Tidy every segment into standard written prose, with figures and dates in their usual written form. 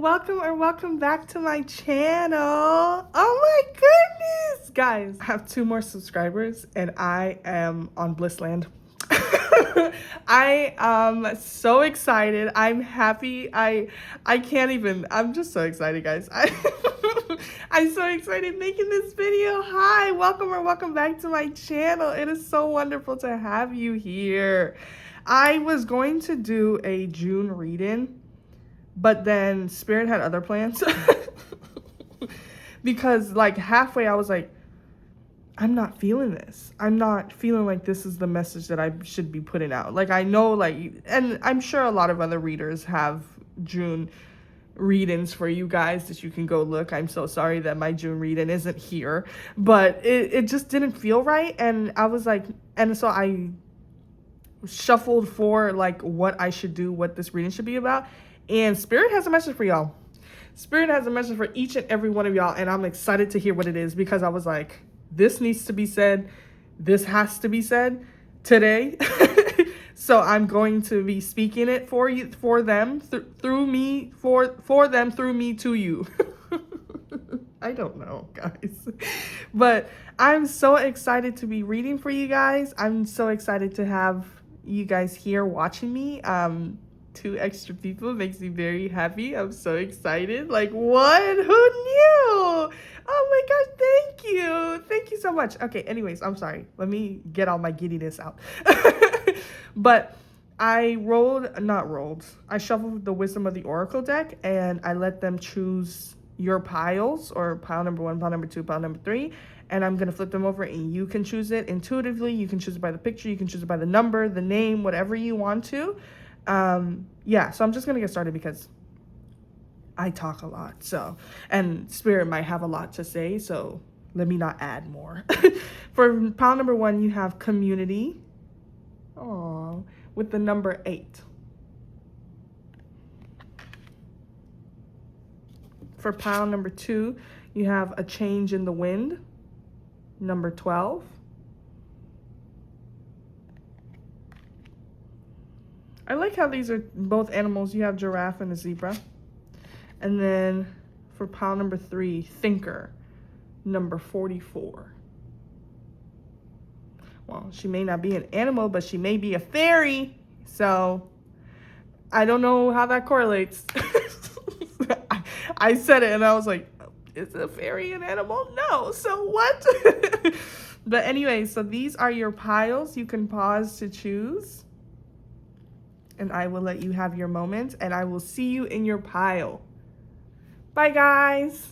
welcome back to my channel. Oh my goodness, guys, I have 2 more subscribers and I am on Blissland. I am so excited. I'm happy. I can't even. I'm just so excited, guys. I'm so excited making this video. Hi, welcome back to my channel. It is so wonderful to have you here. I was going to do a June read-in, but then Spirit had other plans. Because like halfway I was like, I'm not feeling this. I'm not feeling like this is the message that I should be putting out. Like I know, like, and I'm sure a lot of other readers have June read-ins for you guys that you can go look. I'm so sorry that my June read-in isn't here, but it just didn't feel right. And I was like, and so I shuffled for like what I should do, what this reading should be about. And Spirit has a message for y'all. Spirit has a message for each and every one of y'all. And I'm excited to hear what it is, because I was like, this needs to be said. This has to be said today. So I'm going to be speaking it for you, for them, through me, for them, through me to you. I don't know, guys. But I'm so excited to be reading for you guys. I'm so excited to have you guys here watching me. 2 extra people makes me very happy. I'm so excited. Like, what? Who knew? Oh my gosh, thank you so much. Okay, anyways, I'm sorry, let me get all my giddiness out. But I shuffled the Wisdom of the Oracle deck, and I let them choose your piles, or pile number 1, pile number 2, pile number 3, and I'm gonna flip them over and you can choose it intuitively. You can choose it by the picture, you can choose it by the number, the name, whatever you want to. Yeah, so I'm just gonna get started because I talk a lot, so, and Spirit might have a lot to say, so let me not add more. For pile number 1, you have community. Aww, with the number 8. For pile number 2, you have a change in the wind, number 12. I like how these are both animals. You have giraffe and a zebra. And then for pile number 3, thinker, number 44. Well, she may not be an animal, but she may be a fairy. So I don't know how that correlates. I said it and I was like, is a fairy an animal? No. So what? But anyway, so these are your piles. You can pause to choose. And I will let you have your moment, and I will see you in your pile. Bye, guys.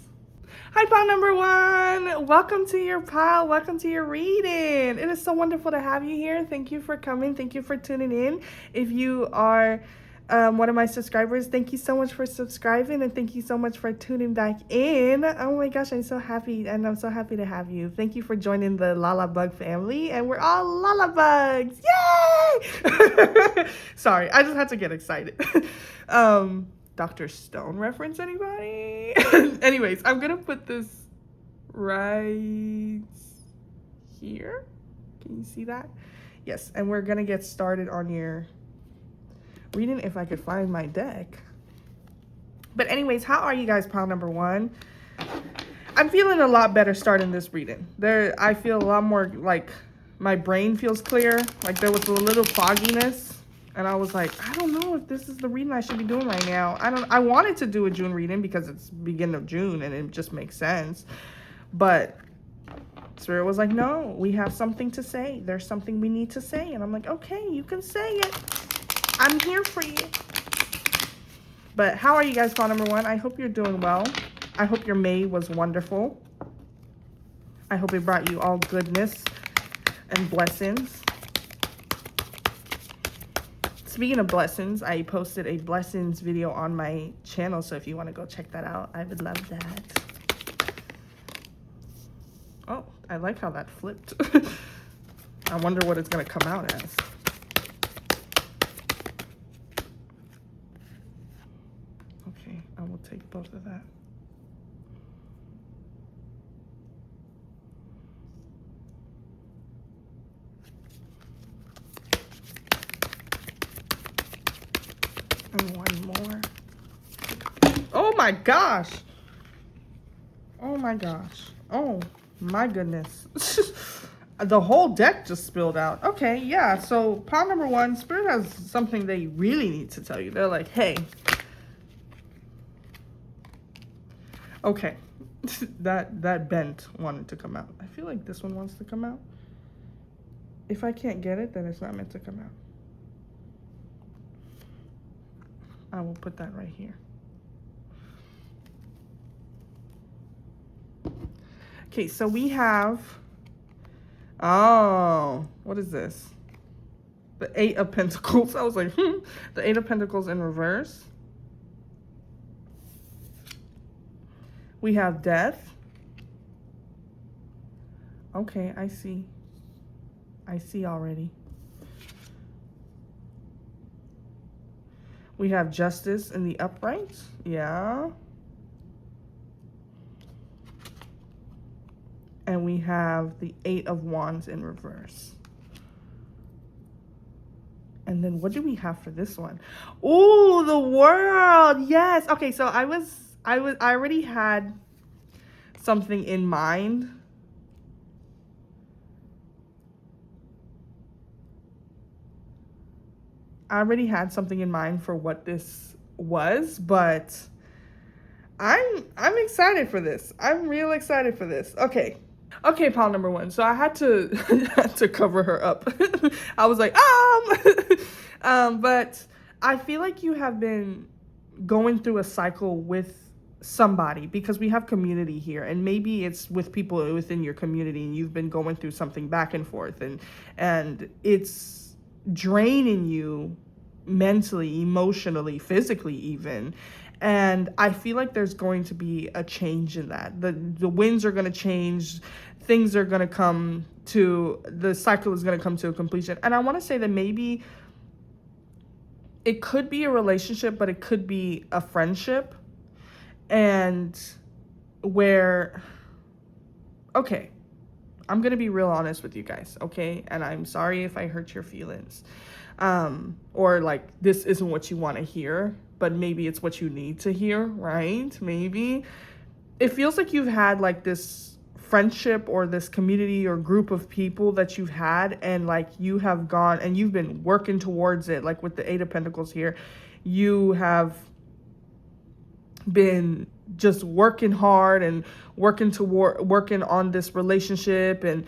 Hi, pile number 1. Welcome to your pile. Welcome to your reading. It is so wonderful to have you here. Thank you for coming. Thank you for tuning in. If you are one of my subscribers, thank you so much for subscribing, and thank you so much for tuning back in. Oh my gosh, I'm so happy, and I'm so happy to have you. Thank you for joining the Lala Bug family, and we're all Lala Bugs. Yay! Sorry, I just had to get excited. Dr. Stone reference, anybody? Anyways, I'm gonna put this right here. Can you see that? Yes, and we're gonna get started on your reading, if I could find my deck. But anyways, how are you guys, pile number 1? I'm feeling a lot better starting this reading. I feel a lot more, like, my brain feels clear. Like there was a little fogginess, and I was like, I don't know if this is the reading I should be doing right now. I wanted to do a June reading because it's beginning of June and it just makes sense. But Spirit was like, no, we have something to say. There's something we need to say. And I'm like, okay, you can say it. I'm here for you. But how are you guys, pile number 1? I hope you're doing well. I hope your May was wonderful. I hope it brought you all goodness and blessings. Speaking of blessings, I posted a blessings video on my channel, so if you want to go check that out, I would love that. Oh, I like how that flipped. I wonder what it's going to come out as. Okay, I will take both of that. And one more. Oh my gosh. Oh my gosh. Oh my goodness. The whole deck just spilled out. Okay, yeah. So pile number one, Spirit has something they really need to tell you. They're like, hey. Okay. that bent wanted to come out. I feel like this one wants to come out. If I can't get it, then it's not meant to come out. I will put that right here. Okay, so we have, oh, what is this? The Eight of Pentacles. I was like, The Eight of Pentacles in reverse. We have Death. Okay, I see. I see already. We have Justice in the upright. Yeah. And we have the Eight of Wands in reverse. And then what do we have for this one? Oh, the World. Yes. Okay, so I already had something in mind. I already had something in mind for what this was, but I'm excited for this. I'm real excited for this. Okay. Okay, pile number one. So I had to to cover her up. I was like, but I feel like you have been going through a cycle with somebody because we have community here, and maybe it's with people within your community, and you've been going through something back and forth, and it's draining you mentally, emotionally, physically even. And I feel like there's going to be a change in that. The winds are going to change. Things are going to come to, the cycle is going to come to a completion. And I want to say that maybe it could be a relationship, but it could be a friendship. And where, okay, I'm going to be real honest with you guys, okay? And I'm sorry if I hurt your feelings. Or like, this isn't what you want to hear, but maybe it's what you need to hear, right? Maybe. It feels like you've had like this friendship or this community or group of people that you've had, and like you have gone and you've been working towards it. Like with the Eight of Pentacles here, you have been just working hard and working on this relationship, and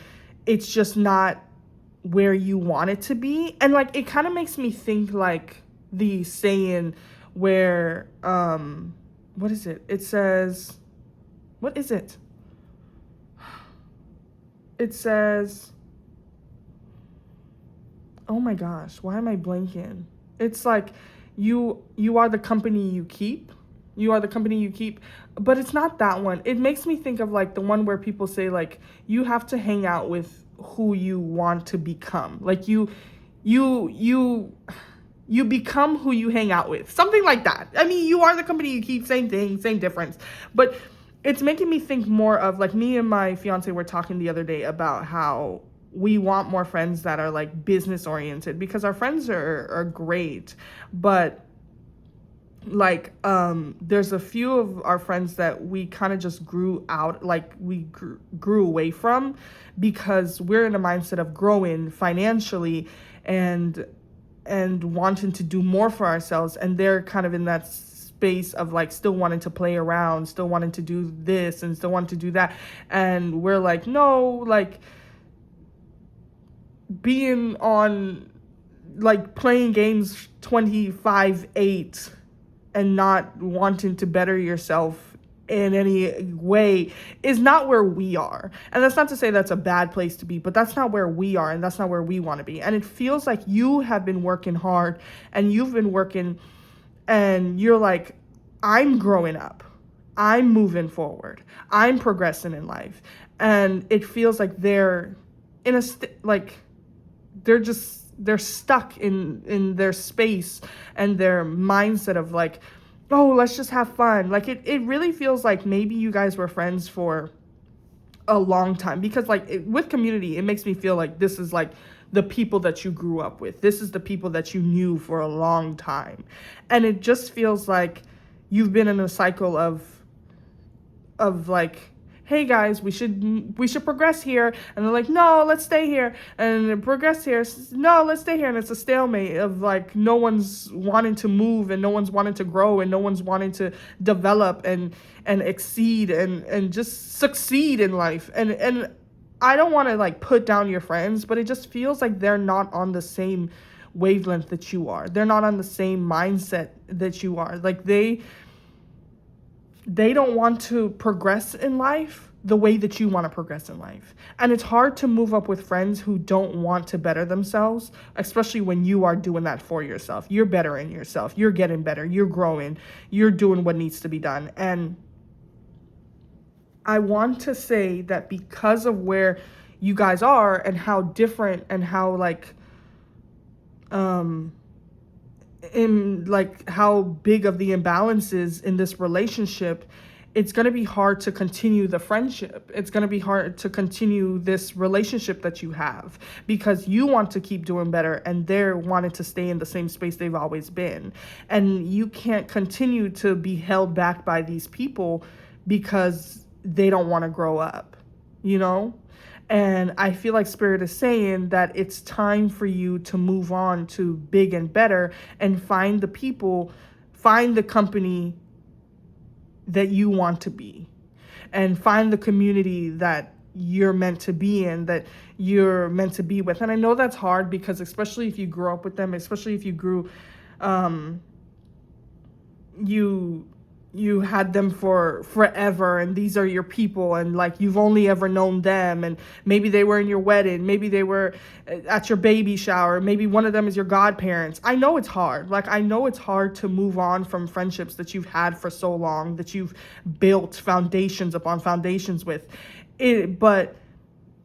it's just not where you want it to be. And like it kind of makes me think like the saying where what is it? It says, what is it? It says, oh my gosh, why am I blanking? It's like you are the company you keep. You are the company you keep. But it's not that one. It makes me think of like the one where people say like you have to hang out with who you want to become. Like you become who you hang out with. Something like that. I mean, you are the company you keep, same thing, same difference. But it's making me think more of like, me and my fiance were talking the other day about how we want more friends that are like business oriented, because our friends are great, but like there's a few of our friends that we kind of just grew out, like we grew away from, because we're in a mindset of growing financially and wanting to do more for ourselves, and they're kind of in that space of like still wanting to play around, still wanting to do this and still wanting to do that. And we're like, no, like being on like playing games 25/8 and not wanting to better yourself in any way is not where we are. And that's not to say that's a bad place to be, but that's not where we are, and that's not where we want to be. And it feels like you have been working hard, and you've been working, and you're like, I'm growing up, I'm moving forward, I'm progressing in life. And it feels like they're in a they're stuck in their space and their mindset of like, oh, let's just have fun. Like it really feels like maybe you guys were friends for a long time, because like with community, it makes me feel like this is like the people that you grew up with. This is the people that you knew for a long time. And it just feels like you've been in a cycle of like, hey guys, we should progress here, and they're like, no, let's stay here, and progress here, no, let's stay here, and it's a stalemate of like no one's wanting to move, and no one's wanting to grow, and no one's wanting to develop and exceed and just succeed in life. And I don't want to like put down your friends, but it just feels like they're not on the same wavelength that you are. They're not on the same mindset that you are. Like they don't want to progress in life the way that you want to progress in life. And it's hard to move up with friends who don't want to better themselves, especially when you are doing that for yourself. You're bettering yourself. You're getting better. You're growing. You're doing what needs to be done. And I want to say that because of where you guys are and how different and how like in like how big of the imbalances in this relationship, it's going to be hard to continue the friendship. It's going to be hard to continue this relationship that you have because you want to keep doing better and they're wanting to stay in the same space they've always been. And you can't continue to be held back by these people because they don't want to grow up, you know? And I feel like Spirit is saying that it's time for you to move on to big and better and find the people, find the company that you want to be, and find the community that you're meant to be in, that you're meant to be with. And I know that's hard because especially if you grew up with them, especially if you grew, you had them for forever and these are your people and like you've only ever known them, and maybe they were in your wedding, maybe they were at your baby shower, maybe one of them is your godparents. I know it's hard. Like I know it's hard to move on from friendships that you've had for so long, that you've built foundations upon foundations with it. But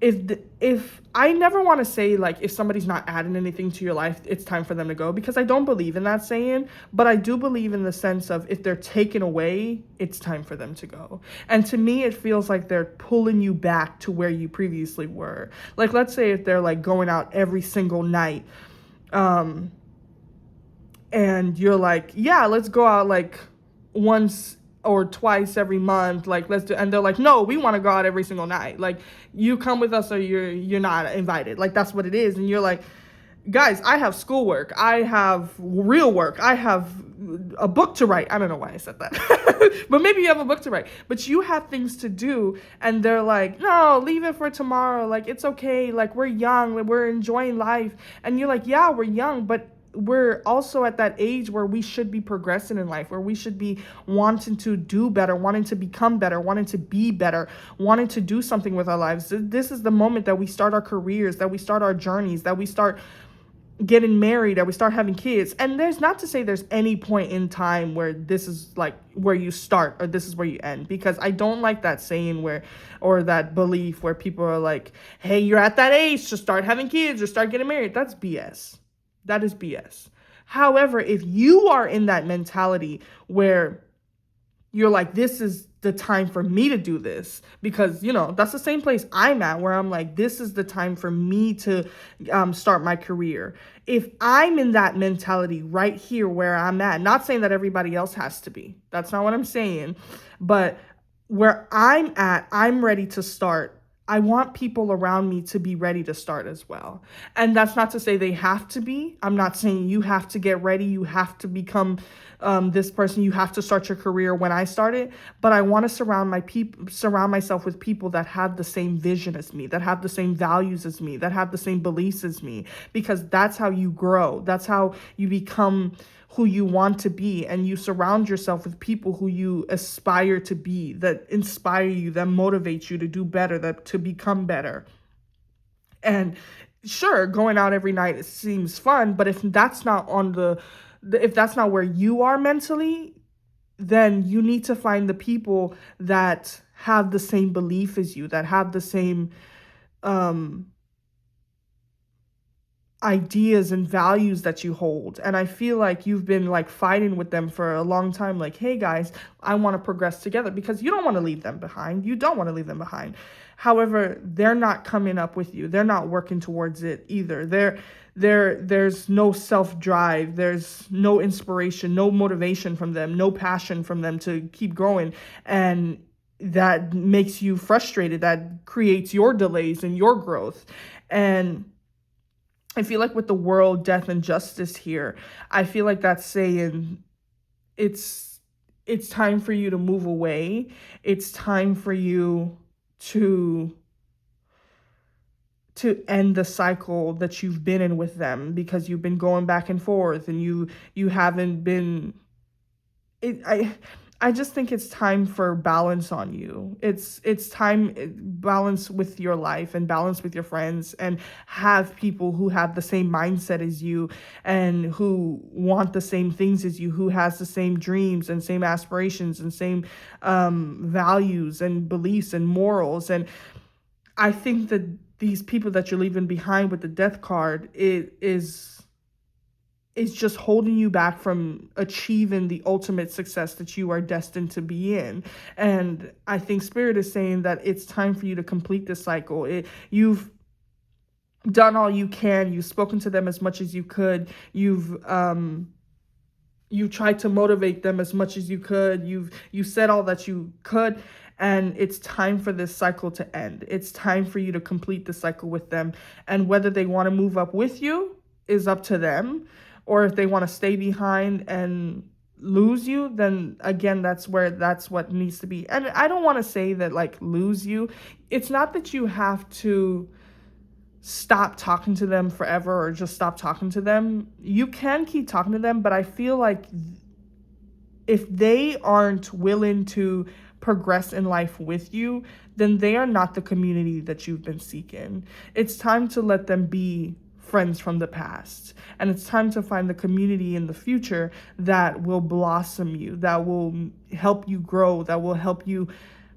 if I never want to say like if somebody's not adding anything to your life, it's time for them to go, because I don't believe in that saying, but I do believe in the sense of if they're taken away, it's time for them to go. And to me, it feels like they're pulling you back to where you previously were. Like let's say if they're like going out every single night, and you're like, yeah, let's go out like once or twice every month, like let's do, and they're like, no, we want to go out every single night, like you come with us or you're not invited, like that's what it is. And you're like, guys, I have schoolwork, I have real work, I have a book to write. I don't know why I said that but maybe you have a book to write, but you have things to do. And they're like, no, leave it for tomorrow, like it's okay, like we're young, we're enjoying life. And you're like, yeah, we're young, but we're also at that age where we should be progressing in life, where we should be wanting to do better, wanting to become better, wanting to be better, wanting to do something with our lives. This is the moment that we start our careers, that we start our journeys, that we start getting married, that we start having kids. And there's not to say there's any point in time where this is like where you start or this is where you end, because I don't like that saying where, or that belief where people are like, hey, you're at that age to start having kids or start getting married. That's BS. That is BS. However, if you are in that mentality where you're like, this is the time for me to do this, because, you know, that's the same place I'm at, where I'm like, this is the time for me to start my career. If I'm in that mentality right here where I'm at, not saying that everybody else has to be, that's not what I'm saying, but where I'm at, I'm ready to start. I want people around me to be ready to start as well. And that's not to say they have to be. I'm not saying you have to get ready, you have to become this person, you have to start your career when I started. But I want to surround myself with people that have the same vision as me, that have the same values as me, that have the same beliefs as me, because that's how you grow. That's how you become who you want to be, and you surround yourself with people who you aspire to be, that inspire you, that motivate you to do better, that to become better. And sure, going out every night seems fun, but if that's not if that's not where you are mentally, then you need to find the people that have the same belief as you, that have the same ideas and values that you hold. And I feel like you've been like fighting with them for a long time, like, hey guys, I want to progress together, because you don't want to leave them behind. You don't want to leave them behind. However, they're not coming up with you. They're not working towards it either. there's no self-drive, there's no inspiration, no motivation from them, no passion from them to keep growing. And that makes you frustrated, that creates your delays and your growth. And I feel like with the world, death, and justice here, I feel like that's saying it's it's time for you to move away. It's time for you to end the cycle that you've been in with them, because you've been going back and forth and you haven't been it I just think it's time for balance on you. It's time, balance with your life and balance with your friends, and have people who have the same mindset as you and who want the same things as you, who has the same dreams and same aspirations and same values and beliefs and morals. And I think that these people that you're leaving behind with the death card, it is just holding you back from achieving the ultimate success that you are destined to be in. And I think Spirit is saying that it's time for you to complete this cycle. You've done all you can. You've spoken to them as much as you could. You tried to motivate them as much as you could. You said all that you could. And it's time for this cycle to end. It's time for you to complete the cycle with them. And whether they want to move up with you is up to them, or if they want to stay behind and lose you, then again, that's what needs to be. And I don't want to say that like lose you. It's not that you have to stop talking to them forever or just stop talking to them. You can keep talking to them, but I feel like if they aren't willing to progress in life with you, then they are not the community that you've been seeking. It's time to let them be friends from the past. And it's time to find the community in the future that will blossom you, that will help you grow, that will help you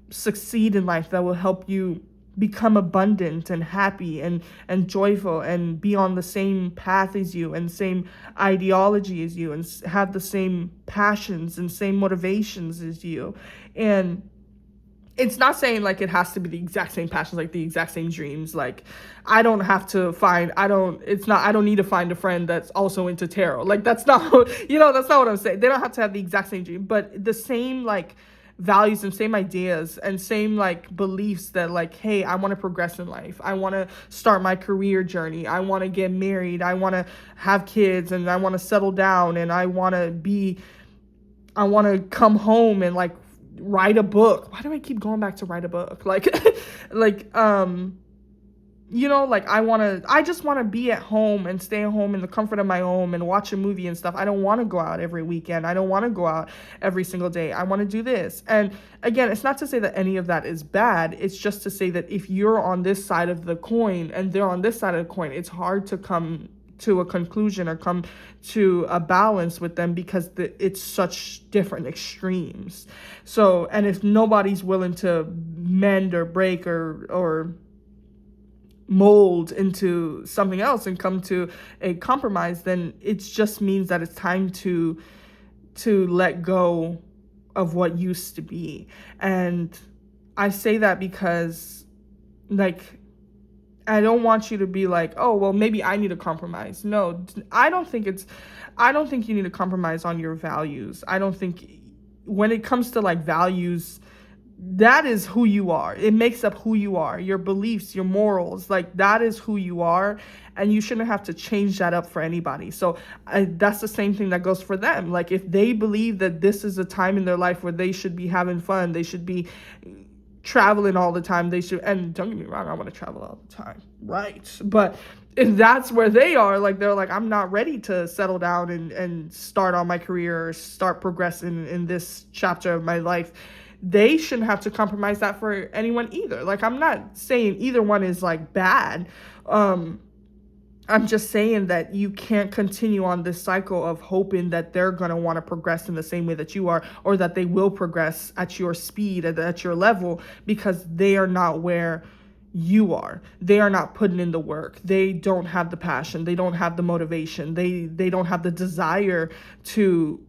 succeed in life, that will help you become abundant and happy and joyful and be on the same path as you and same ideology as you and have the same passions and same motivations as you. And it's not saying like it has to be the exact same passions, like the exact same dreams. Like I don't need to find a friend that's also into tarot. Like that's not what I'm saying. They don't have to have the exact same dream, but the same like values and same ideas and same like beliefs that like, hey, I want to progress in life. I want to start my career journey. I want to get married. I want to have kids and I want to settle down and I want to come home and like write a book. Why do I keep going back to write a book? Like I just want to be at home and stay at home in the comfort of my home and watch a movie and stuff. I don't want to go out every weekend. I don't want to go out every single day. I want to do this. And again, it's not to say that any of that is bad. It's just to say that if you're on this side of the coin and they're on this side of the coin, it's hard to come to a conclusion or come to a balance with them because it's such different extremes. So, and if nobody's willing to mend or break or mold into something else and come to a compromise, then it just means that it's time to let go of what used to be. And I say that because like I don't want you to be like, oh, well, maybe I need to compromise. No, I don't think you need to compromise on your values. I don't think when it comes to like values, that is who you are. It makes up who you are, your beliefs, your morals, like that is who you are. And you shouldn't have to change that up for anybody. So that's the same thing that goes for them. Like if they believe that this is a time in their life where they should be having fun, they should be traveling all the time, they should, and don't get me wrong, I want to travel all the time, right? But if that's where they are, like they're like, I'm not ready to settle down and start on my career or start progressing in this chapter of my life, they shouldn't have to compromise that for anyone either. Like I'm not saying either one is like bad. I'm just saying that you can't continue on this cycle of hoping that they're going to want to progress in the same way that you are, or that they will progress at your speed, at your level, because they are not where you are. They are not putting in the work. They don't have the passion. They don't have the motivation. They don't have the desire to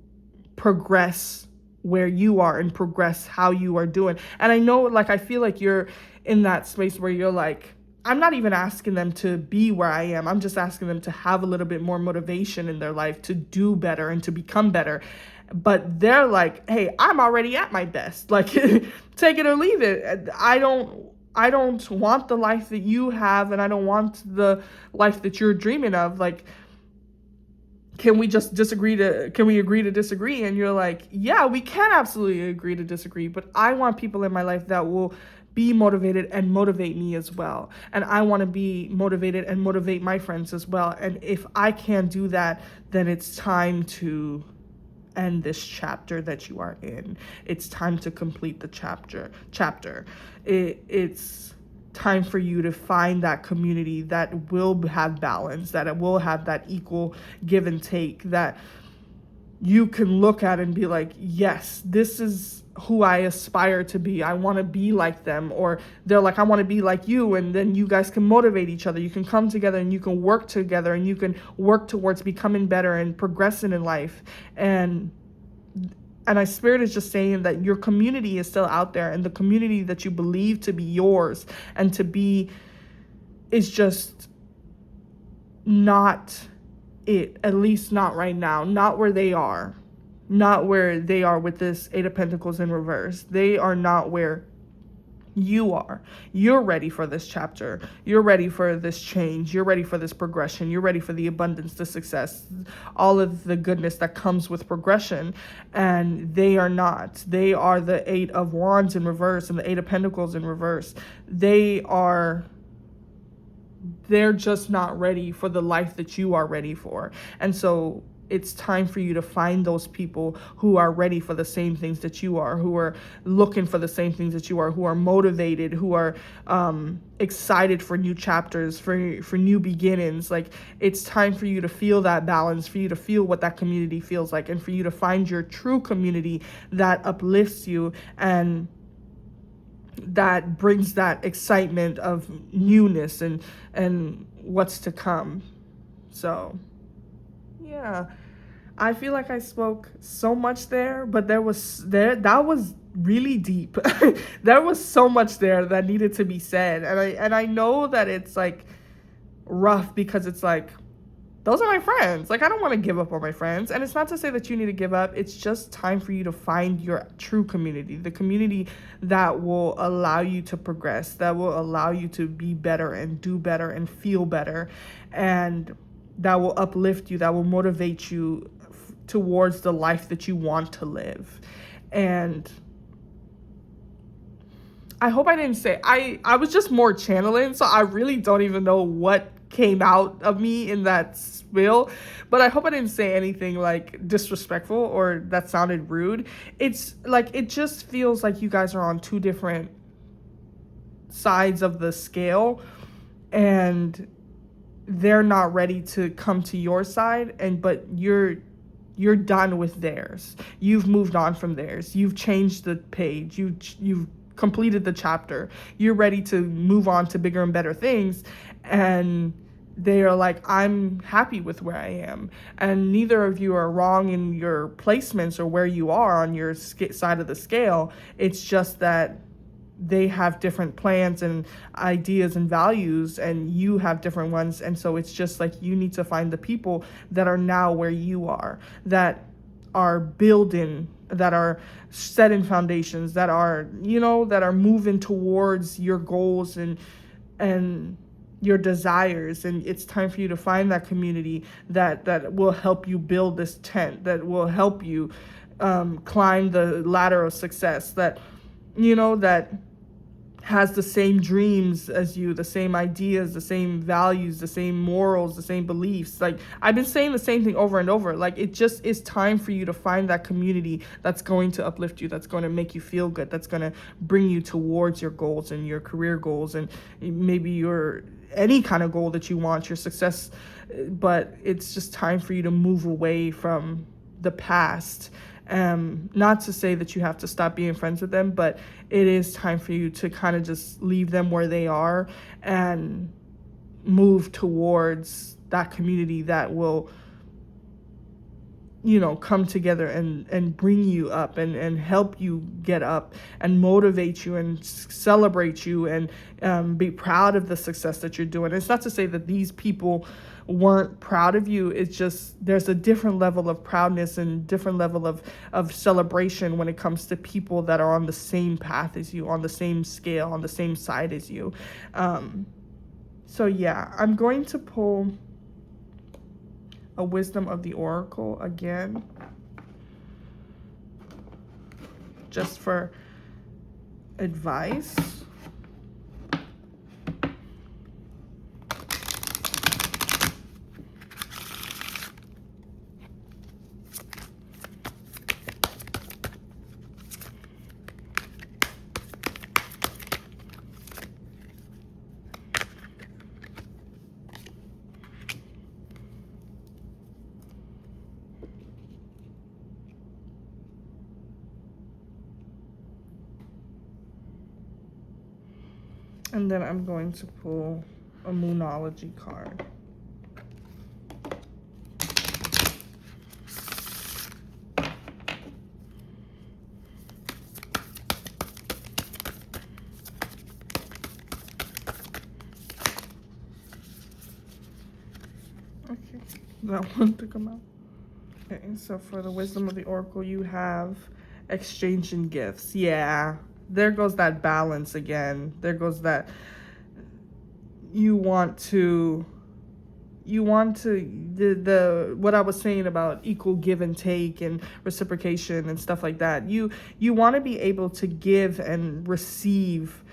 progress where you are and progress how you are doing. And I know, like, I feel like you're in that space where you're like, I'm not even asking them to be where I am. I'm just asking them to have a little bit more motivation in their life to do better and to become better. But they're like, hey, I'm already at my best. Like, take it or leave it. I don't want the life that you have, and I don't want the life that you're dreaming of. Like, can we agree to disagree? And you're like, yeah, we can absolutely agree to disagree, but I want people in my life that will be motivated and motivate me as well. And I want to be motivated and motivate my friends as well. And if I can't do that, then it's time to end this chapter that you are in. It's time to complete the chapter. It's time for you to find that community that will have balance, that it will have that equal give and take, that you can look at and be like, yes, this is who I aspire to be. I want to be like them. Or they're like, I want to be like you. And then you guys can motivate each other. You can come together and you can work together and you can work towards becoming better and progressing in life. And my spirit is just saying that your community is still out there, and the community that you believe to be yours and to be is just not it, at least not right now, not where they are with this Eight of Pentacles in reverse. They are not where you are. You're ready for this chapter. You're ready for this change. You're ready for this progression. You're ready for the abundance, the success, all of the goodness that comes with progression. And they are not. They are the Eight of Wands in reverse and the Eight of Pentacles in reverse. They're just not ready for the life that you are ready for. And so it's time for you to find those people who are ready for the same things that you are, who are looking for the same things that you are, who are motivated, who are excited for new chapters, for new beginnings. Like, it's time for you to feel that balance, for you to feel what that community feels like, and for you to find your true community that uplifts you and that brings that excitement of newness and what's to come. So yeah, I feel like I spoke so much there, but that was really deep. There was so much there that needed to be said, and I know that it's like rough because it's like, those are my friends. Like, I don't want to give up on my friends. And it's not to say that you need to give up. It's just time for you to find your true community, the community that will allow you to progress, that will allow you to be better and do better and feel better, and that will uplift you, that will motivate you towards the life that you want to live. And I hope I didn't say, I was just more channeling, so I really don't even know what came out of me in that spill, but I hope I didn't say anything like disrespectful or that sounded rude. It's like, it just feels like you guys are on two different sides of the scale, and they're not ready to come to your side, but you're done with theirs. You've moved on from theirs. You've changed the page. You've completed the chapter. You're ready to move on to bigger and better things, and they are like, I'm happy with where I am. And neither of you are wrong in your placements or where you are on your side of the scale. It's just that they have different plans and ideas and values, and you have different ones. And so it's just like, you need to find the people that are now where you are, that are building, that are setting foundations, that are, that are moving towards your goals and your desires. And it's time for you to find that community that will help you build this tent, that will help you climb the ladder of success, that that has the same dreams as you, the same ideas, the same values, the same morals, the same beliefs. Like, I've been saying the same thing over and over. Like, it just is time for you to find that community that's going to uplift you, that's going to make you feel good, that's going to bring you towards your goals and your career goals and maybe your any kind of goal that you want, your success. But it's just time for you to move away from the past. Not to say that you have to stop being friends with them, but it is time for you to kind of just leave them where they are and move towards that community that will come together and bring you up and help you get up and motivate you and celebrate you and be proud of the success that you're doing. It's not to say that these people weren't proud of you. It's just there's a different level of proudness and different level of celebration when it comes to people that are on the same path as you, on the same scale, on the same side as you. So yeah, I'm going to pull a Wisdom of the Oracle again, just for advice. And then I'm going to pull a Moonology card. Okay, that one to come out. Okay, so for the Wisdom of the Oracle, you have exchanging gifts. Yeah, there goes that balance again. There goes that you want to the what I was saying about equal give and take and reciprocation and stuff like that. You want to be able to give and receive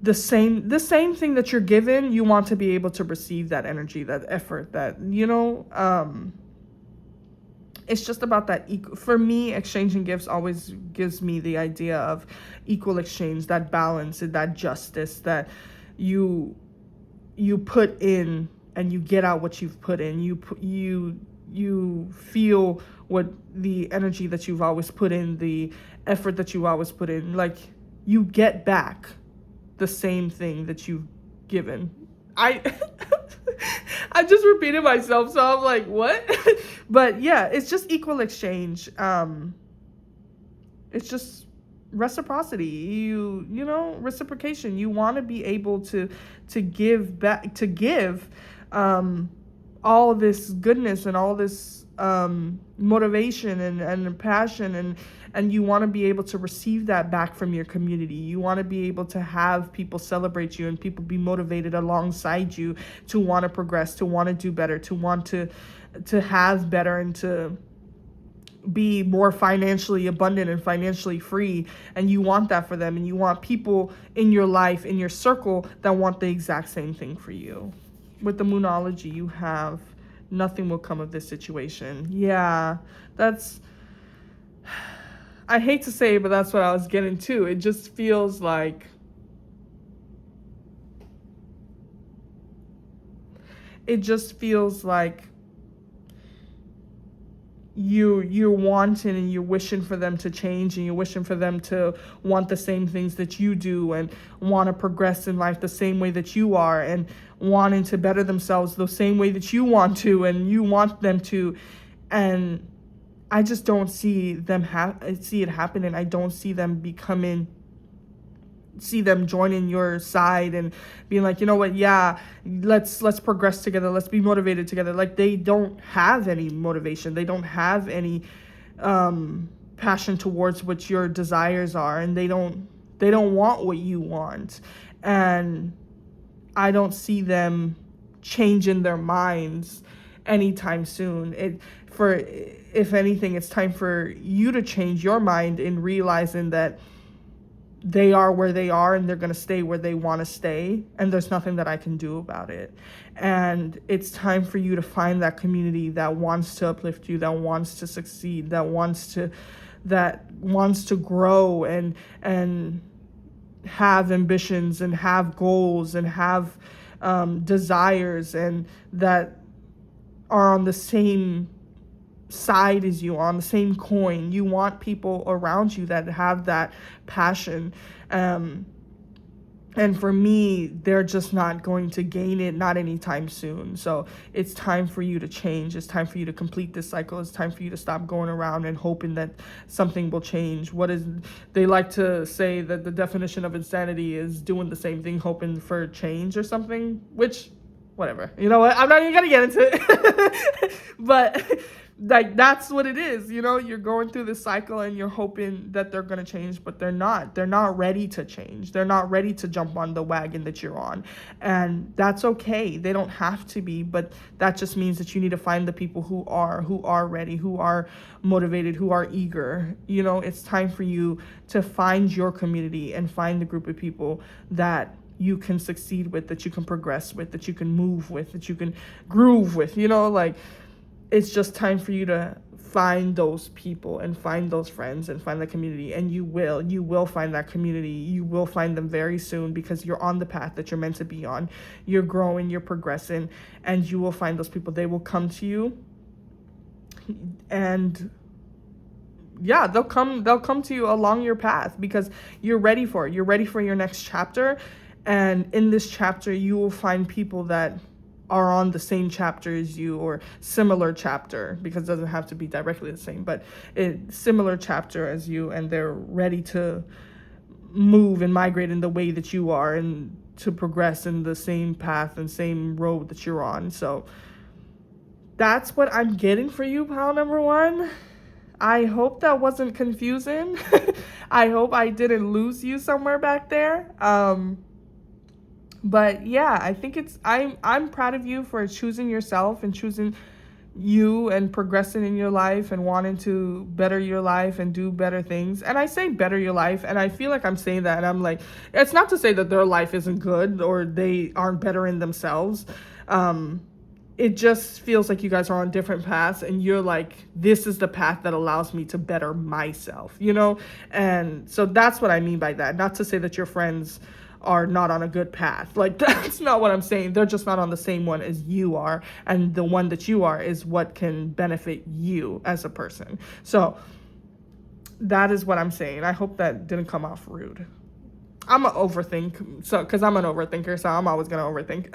the same thing that you're given. You want to be able to receive that energy, that effort, that it's just about that for me, exchanging gifts always gives me the idea of equal exchange, that balance and that justice, that you put in and you get out what you've put in. You feel what the energy that you've always put in, the effort that you always put in, like you get back the same thing that you've given. I just repeated myself, so I'm like, what? But yeah, it's just equal exchange. It's just reciprocity. Reciprocation. You want to be able to give back, to give all this goodness and all this motivation and passion, and you want to be able to receive that back from your community. You want to be able to have people celebrate you and people be motivated alongside you to want to progress, to want to do better, to want to have better, and to be more financially abundant and financially free. And you want that for them, and you want people in your life, in your circle, that want the exact same thing for you. With the Moonology, you have nothing will come of this situation. Yeah, that's, I hate to say it, but that's what I was getting to. It just feels like you're wanting and you're wishing for them to change, and you're wishing for them to want the same things that you do and want to progress in life the same way that you are, and wanting to better themselves the same way that you want to and you want them to. And I just don't see it happening. I don't see them joining your side and being like, you know what, yeah, let's progress together, let's be motivated together. Like, they don't have any motivation, they don't have any passion towards what your desires are, and they don't want what you want. And I don't see them changing their minds anytime soon. If anything, it's time for you to change your mind in realizing that they are where they are and they're going to stay where they want to stay, and there's nothing that I can do about it. And it's time for you to find that community that wants to uplift you, that wants to succeed, that wants to grow and have ambitions and have goals and have desires, and that are on the same side as you, on the same coin. You want people around you that have that passion. And for me, they're just not going to gain it, not anytime soon. So it's time for you to change. It's time for you to complete this cycle. It's time for you to stop going around and hoping that something will change. They like to say that the definition of insanity is doing the same thing, hoping for change or something, which, whatever. You know what? I'm not even going to get into it. But like, that's what it is. You're going through this cycle and you're hoping that they're going to change, but they're not ready to change. They're not ready to jump on the wagon that you're on, and that's okay. They don't have to be, but that just means that you need to find the people who are ready, who are motivated, who are eager. It's time for you to find your community and find the group of people that you can succeed with, that you can progress with, that you can move with, that you can groove with. It's just time for you to find those people and find those friends and find the community. And you will find that community. You will find them very soon, because you're on the path that you're meant to be on. You're growing, you're progressing, and you will find those people. They will come to you, and yeah, they'll come to you along your path, because you're ready for it. You're ready for your next chapter. And in this chapter, you will find people that are on the same chapter as you, or similar chapter, because it doesn't have to be directly the same, but similar chapter as you, and they're ready to move and migrate in the way that you are, and to progress in the same path and same road that you're on. So that's what I'm getting for you, pal number one. I hope that wasn't confusing. I hope I didn't lose you somewhere back there. But yeah, I think I'm proud of you for choosing yourself and choosing you and progressing in your life and wanting to better your life and do better things. And I say better your life, and I feel like I'm saying that, and I'm like, it's not to say that their life isn't good or they aren't better in themselves. It just feels like you guys are on different paths, and you're like, this is the path that allows me to better myself, And so that's what I mean by that. Not to say that your friends are not on a good path. Like, that's not what I'm saying. They're just not on the same one as you are. And the one that you are is what can benefit you as a person. So that is what I'm saying. I hope that didn't come off rude. I'm an overthink, because I'm an overthinker, so I'm always going to overthink.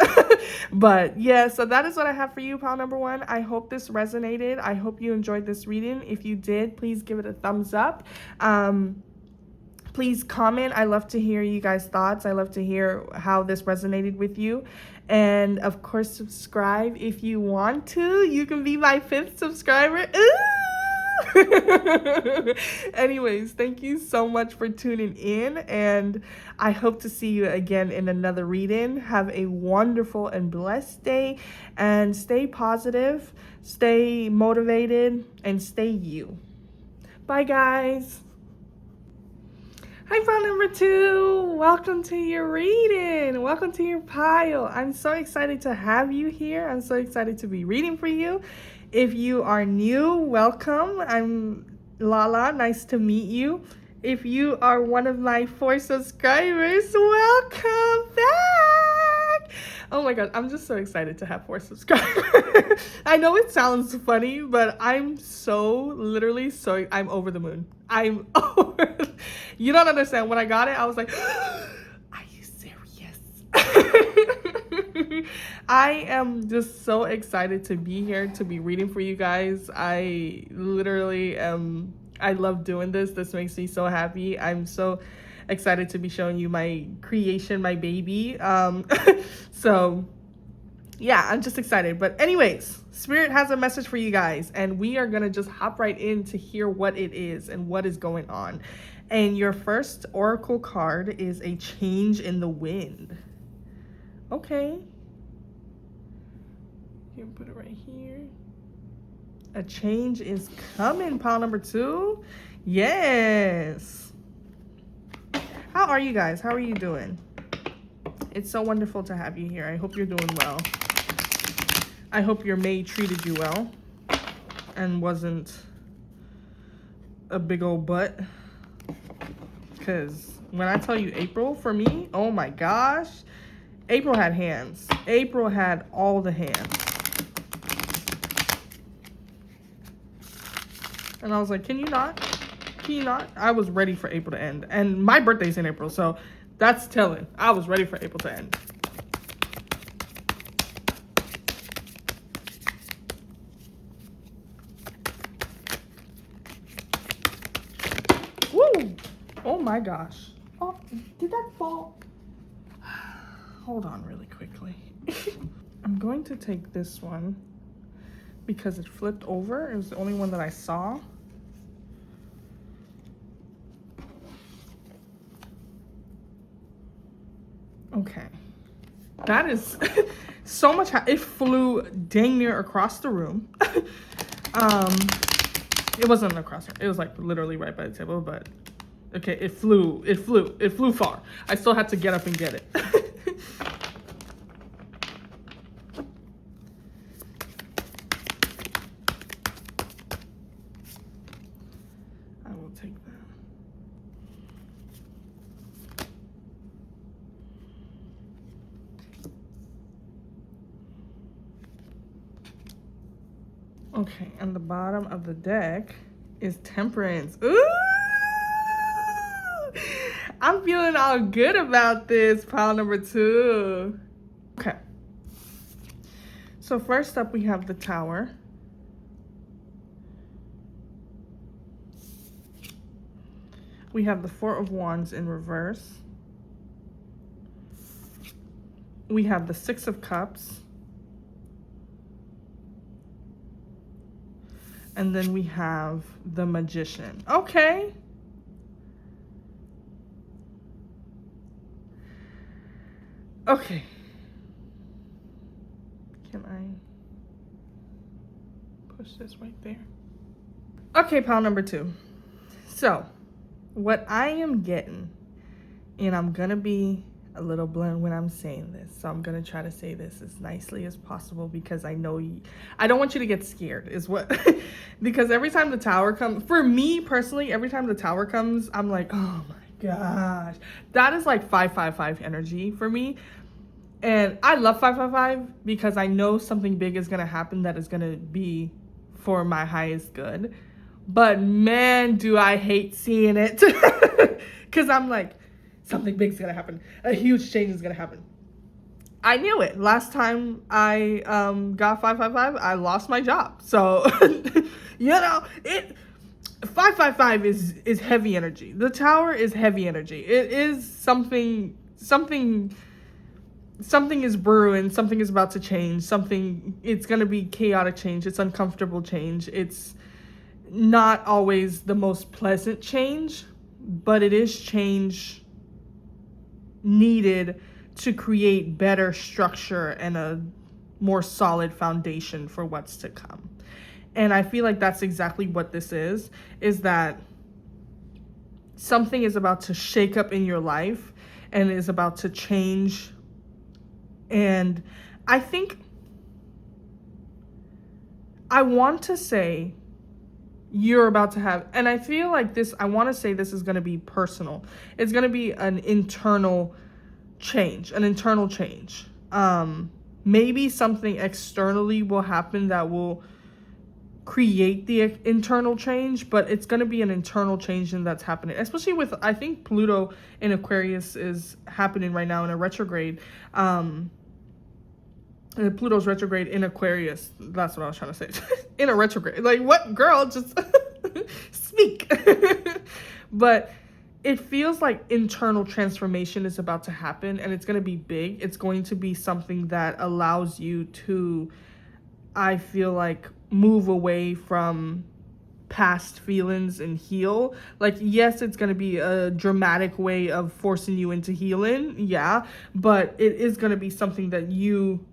But yeah, so that is what I have for you, pal number one. I hope this resonated. I hope you enjoyed this reading. If you did, please give it a thumbs up. Please comment. I love to hear you guys' thoughts. I love to hear how this resonated with you. And of course, subscribe if you want to. You can be my 5th subscriber. Anyways, thank you so much for tuning in, and I hope to see you again in another reading. Have a wonderful and blessed day, and stay positive, stay motivated, and stay you. Bye, guys. Hi, file number 2. Welcome to your reading. Welcome to your pile. I'm so excited to have you here. I'm so excited to be reading for you. If you are new, welcome. I'm Lala. Nice to meet you. If you are one of my 4 subscribers, welcome back. Oh my God, I'm just so excited to have 4 subscribers. I know it sounds funny, but I'm I'm over the moon. You don't understand. When I got it, I was like, are you serious? I am just so excited to be here, to be reading for you guys. I literally am. I love doing this. This makes me so happy. I'm so excited to be showing you my creation, my baby. So yeah, I'm just excited. But anyways, Spirit has a message for you guys, and we are going to just hop right in to hear what it is and what is going on. And your first oracle card is a change in the wind. Okay. You can put it right here. A change is coming, pile number 2. Yes. How are you guys? How are you doing? It's so wonderful to have you here. I hope you're doing well. I hope your maid treated you well and wasn't a big old butt. Because when I tell you April, for me, oh my gosh, April had hands. April had all the hands. And I was like, can you not? Can you not? I was ready for April to end. And my birthday's in April, so That's telling. I was ready for April to end. Woo! Oh my gosh. Oh, did that fall? Hold on really quickly. I'm going to take this one because it flipped over. It was the only one that I saw. Okay. That is so much. It flew dang near across the room. It wasn't across. It was like literally right by the table, but okay, it flew far. I still had to get up and get it. I will take that. Okay, and the bottom of the deck is Temperance. Ooh! I'm feeling all good about this, pile number 2. Okay. So first up, we have the Tower. We have the Four of Wands in reverse. We have the Six of Cups. And then we have the Magician. Okay. Okay. Can I push this right there? Okay, pile number 2. So, what I am getting, and I'm gonna be a little blunt when I'm saying this, so I'm gonna try to say this as nicely as possible because I know I don't want you to get scared is what because every time the Tower comes, for me personally, every time the Tower comes, I'm like, oh my gosh, that is like 555 energy for me. And I love 555 because I know something big is gonna happen that is gonna be for my highest good. But man, do I hate seeing it because I'm like, something big's gonna happen. A huge change is gonna happen. I knew it. Last time I got 555, I lost my job. So, you know, 555 is heavy energy. The Tower is heavy energy. It is something is brewing, something is about to change, it's gonna be chaotic change, it's uncomfortable change. It's not always the most pleasant change, but it is change needed to create better structure and a more solid foundation for what's to come. And I feel like that's exactly what this is that something is about to shake up in your life and is about to change. And I think I want to say you're about to have, and I feel like this, I want to say this is going to be personal. It's going to be an internal change. Maybe something externally will happen that will create the internal change, but it's going to be an internal change and that's happening, especially with, I think Pluto in Aquarius is happening right now in a retrograde. Pluto's retrograde in Aquarius. That's what I was trying to say. In a retrograde. Like, what? Girl, just speak. But it feels like internal transformation is about to happen and it's going to be big. It's going to be something that allows you to, I feel like, move away from past feelings and heal. Like, yes, it's going to be a dramatic way of forcing you into healing. Yeah. But it is going to be something that you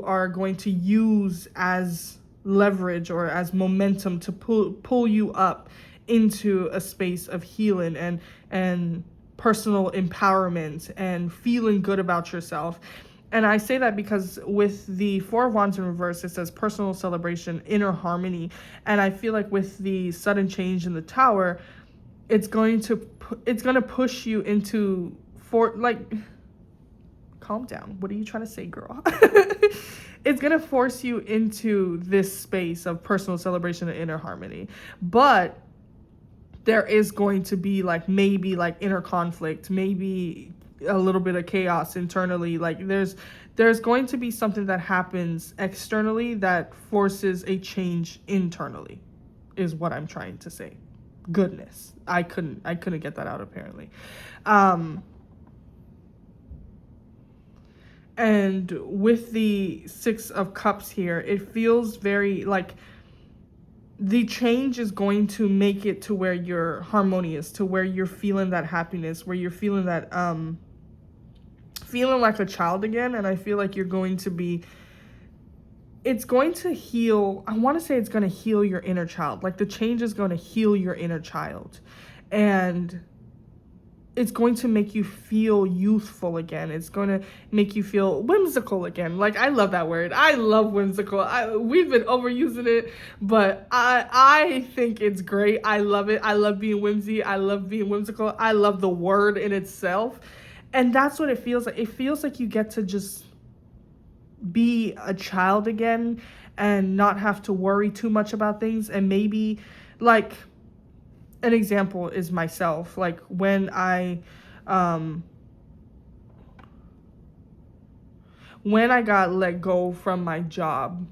are going to use as leverage or as momentum to pull you up into a space of healing and personal empowerment and feeling good about yourself. And I say that because with the Four of Wands in reverse, it says personal celebration, inner harmony. And I feel like with the sudden change in the Tower, it's going to push you into calm down. What are you trying to say, girl? It's going to force you into this space of personal celebration and inner harmony. But there is going to be like maybe like inner conflict, maybe a little bit of chaos internally. Like there's going to be something that happens externally that forces a change internally, is what I'm trying to say. Goodness, I couldn't get that out apparently. And with the Six of Cups here, it feels very like the change is going to make it to where you're harmonious, to where you're feeling that happiness, where you're feeling that feeling like a child again. And I feel like you're going to be, it's going to heal. I want to say it's going to heal your inner child. Like the change is going to heal your inner child, and it's going to make you feel youthful again. It's going to make you feel whimsical again. Like, I love that word. I love whimsical. We've been overusing it, but I think it's great. I love it. I love being whimsy. I love being whimsical. I love the word in itself. And that's what it feels like. It feels like you get to just be a child again and not have to worry too much about things. And maybe, like, an example is myself. Like when I got let go from my job,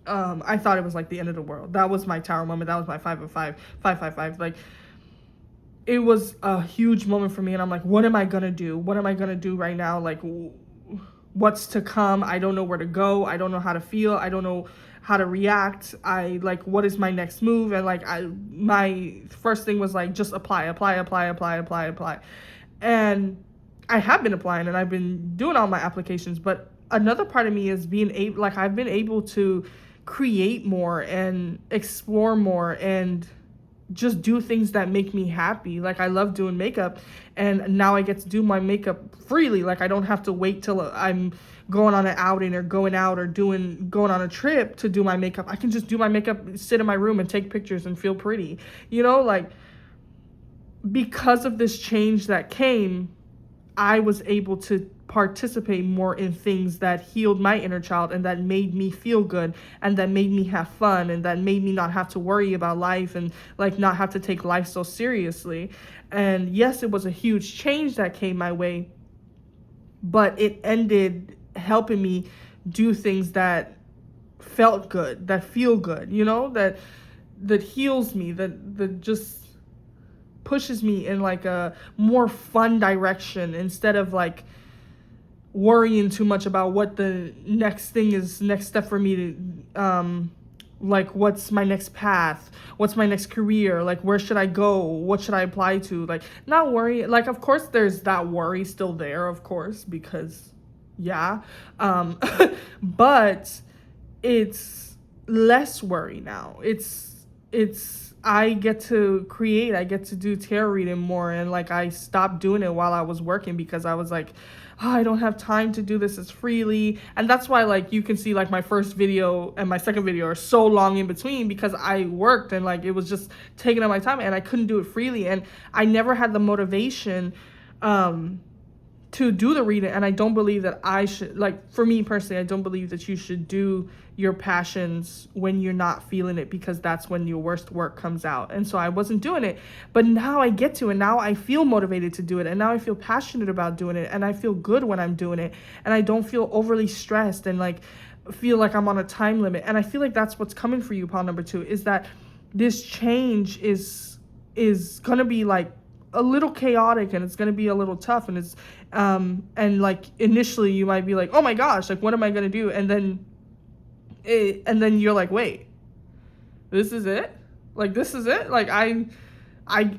I thought it was like the end of the world. That was my tower moment. That was my 555. Like, it was a huge moment for me, and I'm like, what am I gonna do? What am I gonna do right now? Like, what's to come? I don't know where to go. I don't know how to feel. I don't know how to react. What is my next move? And like, my first thing was like, just apply. And I have been applying, and I've been doing all my applications, but another part of me is being able, like, I've been able to create more and explore more and just do things that make me happy. Like, I love doing makeup, and now I get to do my makeup freely. Like, I don't have to wait till I'm going on an outing or going out or going on a trip to do my makeup. I can just do my makeup, sit in my room and take pictures and feel pretty. You know, like, because of this change that came, I was able to participate more in things that healed my inner child and that made me feel good and that made me have fun and that made me not have to worry about life and like not have to take life so seriously. And yes, it was a huge change that came my way, but it ended helping me do things that felt good, that feel good, you know, that heals me, that just pushes me in like a more fun direction instead of like worrying too much about what the next step for me to like, what's my next path, what's my next career, like, where should I go, what should I apply to, like, not worry. Like, of course there's that worry still there, of course, because yeah, but it's less worry now. It's I get to create, I get to do tarot reading more, and like, I stopped doing it while I was working because I was like, oh, I don't have time to do this as freely. And that's why, like, you can see like my first video and my second video are so long in between, because I worked and like it was just taking up my time and I couldn't do it freely, and I never had the motivation to do the reading. And I don't believe that I should, like, for me personally, I don't believe that you should do your passions when you're not feeling it, because that's when your worst work comes out. And so I wasn't doing it, but now I get to, and now I feel motivated to do it, and now I feel passionate about doing it, and I feel good when I'm doing it, and I don't feel overly stressed and like feel like I'm on a time limit. And I feel like that's what's coming for you, pile number 2, is that this change is gonna be like a little chaotic, and it's going to be a little tough, and it's and like initially you might be like, oh my gosh, like, what am I going to do? And then you're like, wait, this is it? Like, this is it? Like, I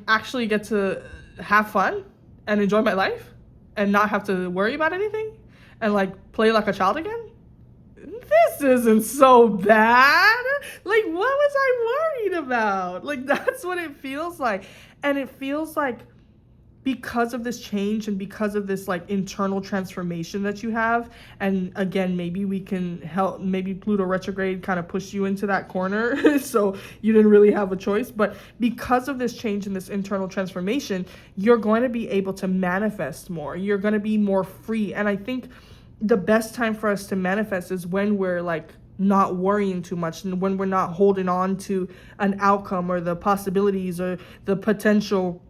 actually get to have fun and enjoy my life and not have to worry about anything and like play like a child again? This isn't so bad. Like, what was I worried about? Like, that's what it feels like. And it feels like, because of this change and because of this like internal transformation that you have, and again, maybe we can help, maybe Pluto retrograde kind of pushed you into that corner so you didn't really have a choice, but because of this change and this internal transformation, you're going to be able to manifest more. You're going to be more free. And I think the best time for us to manifest is when we're like not worrying too much, and when we're not holding on to an outcome or the possibilities or the potential,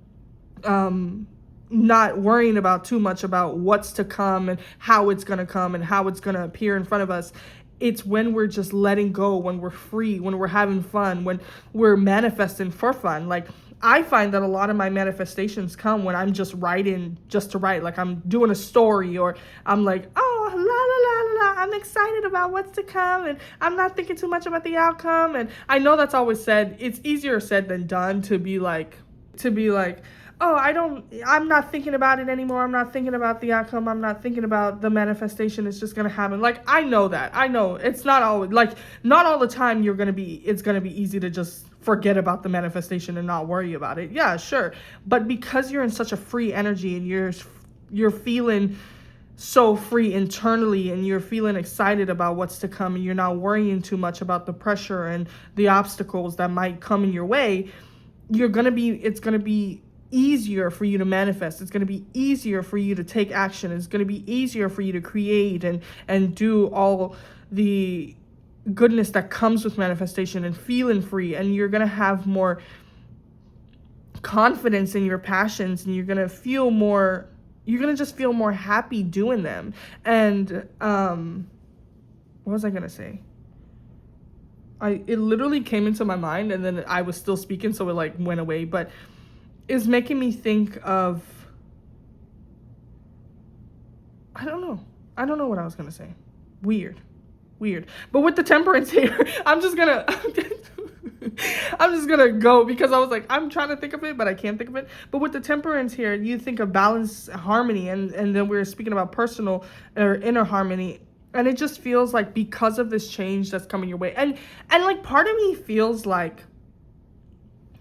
not worrying about too much about what's to come and how it's going to come and how it's going to appear in front of us. It's when we're just letting go, when we're free, when we're having fun, when we're manifesting for fun. Like, I find that a lot of my manifestations come when I'm just writing just to write. Like, I'm doing a story, or I'm like, oh, la, la, la, la, I'm excited about what's to come, and I'm not thinking too much about the outcome. And I know that's always said, it's easier said than done to be like, oh, I'm not thinking about it anymore. I'm not thinking about the outcome. I'm not thinking about the manifestation. It's just going to happen. Like, I know that. I know it's not always, like, not all the time it's going to be easy to just forget about the manifestation and not worry about it. Yeah, sure. But because you're in such a free energy and you're feeling so free internally, and you're feeling excited about what's to come, and you're not worrying too much about the pressure and the obstacles that might come in your way, it's going to be easier for you to manifest. It's going to be easier for you to take action. It's going to be easier for you to create and do all the goodness that comes with manifestation and feeling free. And you're going to have more confidence in your passions, and you're going to just feel more happy doing them. And what was I going to say? It literally came into my mind, and then I was still speaking, so it like went away, but is making me think of, I don't know what I was gonna say. Weird. But with the temperance here, I'm just gonna go, because I was like, I'm trying to think of it, but I can't think of it. But with the temperance here, you think of balance, harmony, and then we're speaking about personal or inner harmony. And it just feels like, because of this change that's coming your way, and like, part of me feels like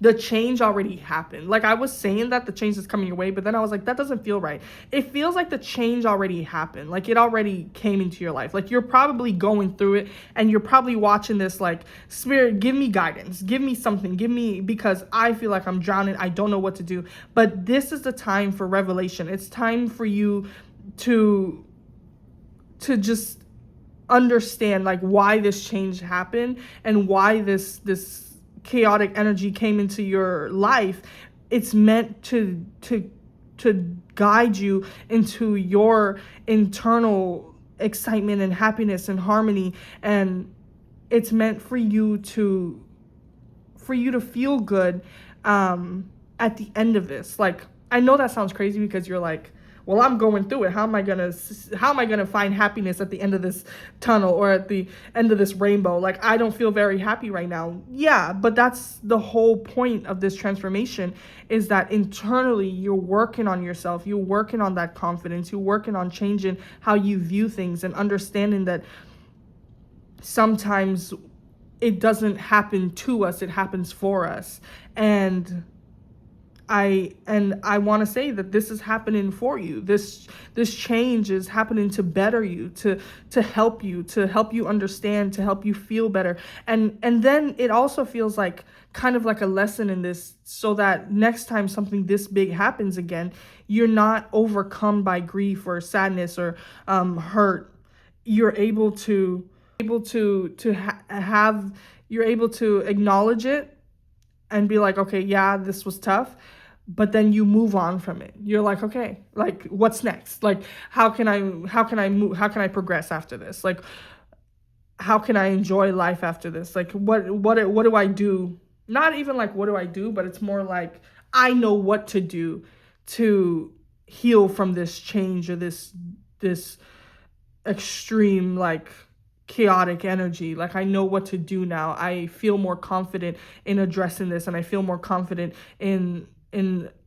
the change already happened. Like, I was saying that the change is coming your way, but then I was like, that doesn't feel right. It feels like the change already happened. Like, it already came into your life. Like, you're probably going through it, and you're probably watching this like, Spirit, give me guidance, give me something, because I feel like I'm drowning. I don't know what to do. But this is the time for revelation. It's time for you to just understand, like, why this change happened and why this chaotic energy came into your life. It's meant to guide you into your internal excitement and happiness and harmony, and it's meant for you to feel good at the end of this. Like, I know that sounds crazy, because you're like, well, I'm going through it. How am I gonna find happiness at the end of this tunnel, or at the end of this rainbow? Like, I don't feel very happy right now. Yeah, but that's the whole point of this transformation, is that internally you're working on yourself. You're working on that confidence. You're working on changing how you view things, and understanding that sometimes it doesn't happen to us, it happens for us. And I want to say that this is happening for you. This change is happening to better you, to help you understand, to help you feel better. And then it also feels like kind of like a lesson in this, so that next time something this big happens again, you're not overcome by grief or sadness or hurt. You're able to acknowledge it and be like, okay, yeah, this was tough. But then you move on from it. You're like, okay, like, what's next? Like, how can I move? How can I progress after this? Like, how can I enjoy life after this? Like, what do I do? Not even like, what do I do? But it's more like, I know what to do to heal from this change, or this extreme, like, chaotic energy. Like, I know what to do now. I feel more confident in addressing this, and I feel more confident in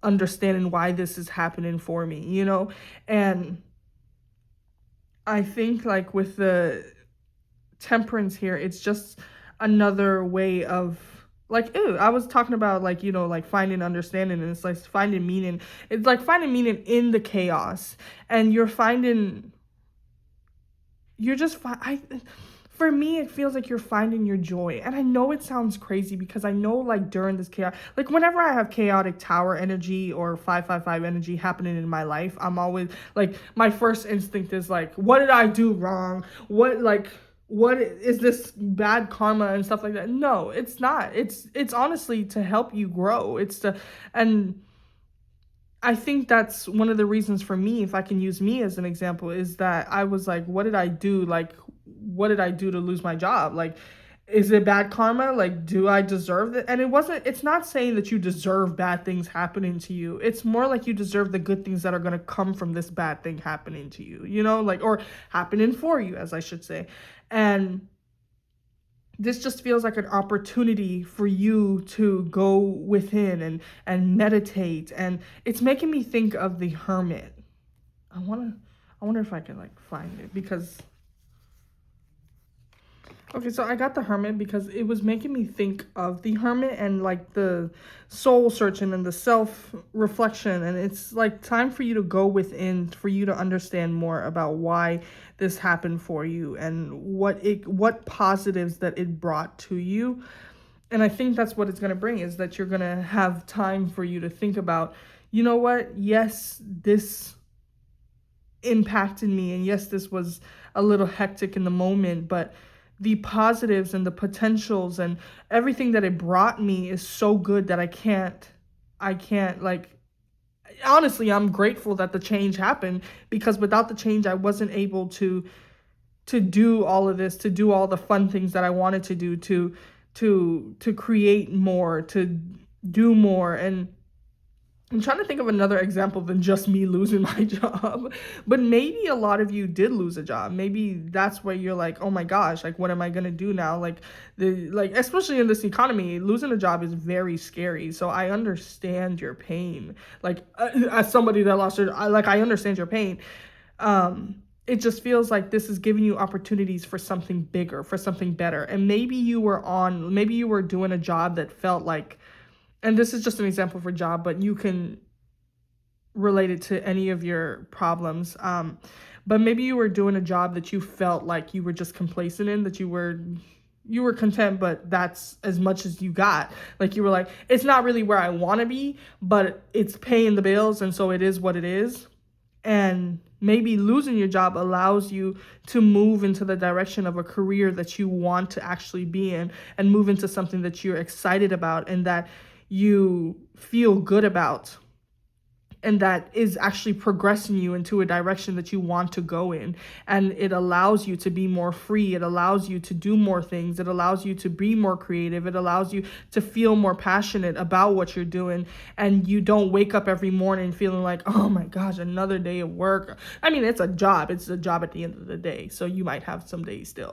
understanding why this is happening for me, you know? And I think, like, with the temperance here, it's just another way of, like, I was talking about, like, you know, like, finding understanding, and it's like finding meaning. It's like finding meaning in the chaos, and for me, it feels like you're finding your joy. And I know it sounds crazy, because I know, like, during this chaos, like, whenever I have chaotic tower energy or 555 energy happening in my life, I'm always like, my first instinct is like, what did I do wrong? What what is this bad karma and stuff like that? No, it's not. It's honestly to help you grow. It's to, and I think that's one of the reasons for me, if I can use me as an example, is that I was like, what did I do? Like, what did I do to lose my job? Like, is it bad karma? Like, do I deserve it? And it's not saying that you deserve bad things happening to you. It's more like you deserve the good things that are going to come from this bad thing happening to you, like, or happening for you, as I should say. And this just feels like an opportunity for you to go within and meditate, and it's making me think of the hermit. I wonder if I can like find it, because okay, so I got the hermit because it was making me think of the hermit and like the soul searching and the self reflection. And it's like time for you to go within, for you to understand more about why this happened for you and what positives that it brought to you. And I think that's what it's going to bring, is that you're going to have time for you to think about, you know what? Yes, this impacted me. And yes, this was a little hectic in the moment, but the positives and the potentials and everything that it brought me is so good that I can't like, honestly, I'm grateful that the change happened, because without the change, I wasn't able to do all of this, to do all the fun things that I wanted to do, to create more, to do more. And I'm trying to think of another example than just me losing my job. But maybe a lot of you did lose a job. Maybe that's where you're like, oh my gosh, like, what am I going to do now? Like, especially in this economy, losing a job is very scary. So I understand your pain. Like, as somebody that lost I understand your pain. It just feels like this is giving you opportunities for something bigger, for something better. And maybe you were doing a job that felt like, and this is just an example for job, but you can relate it to any of your problems. But maybe you were doing a job that you felt like you were just complacent in, that you were content, but that's as much as you got. Like, you were like, it's not really where I want to be, but it's paying the bills, and so it is what it is. And maybe losing your job allows you to move into the direction of a career that you want to actually be in, and move into something that you're excited about and that you feel good about, and that is actually progressing you into a direction that you want to go in. And it allows you to be more free. It allows you to do more things. It allows you to be more creative. It allows you to feel more passionate about what you're doing. And you don't wake up every morning feeling like, oh my gosh, another day of work. I mean, it's a job. It's a job at the end of the day. So you might have some days still.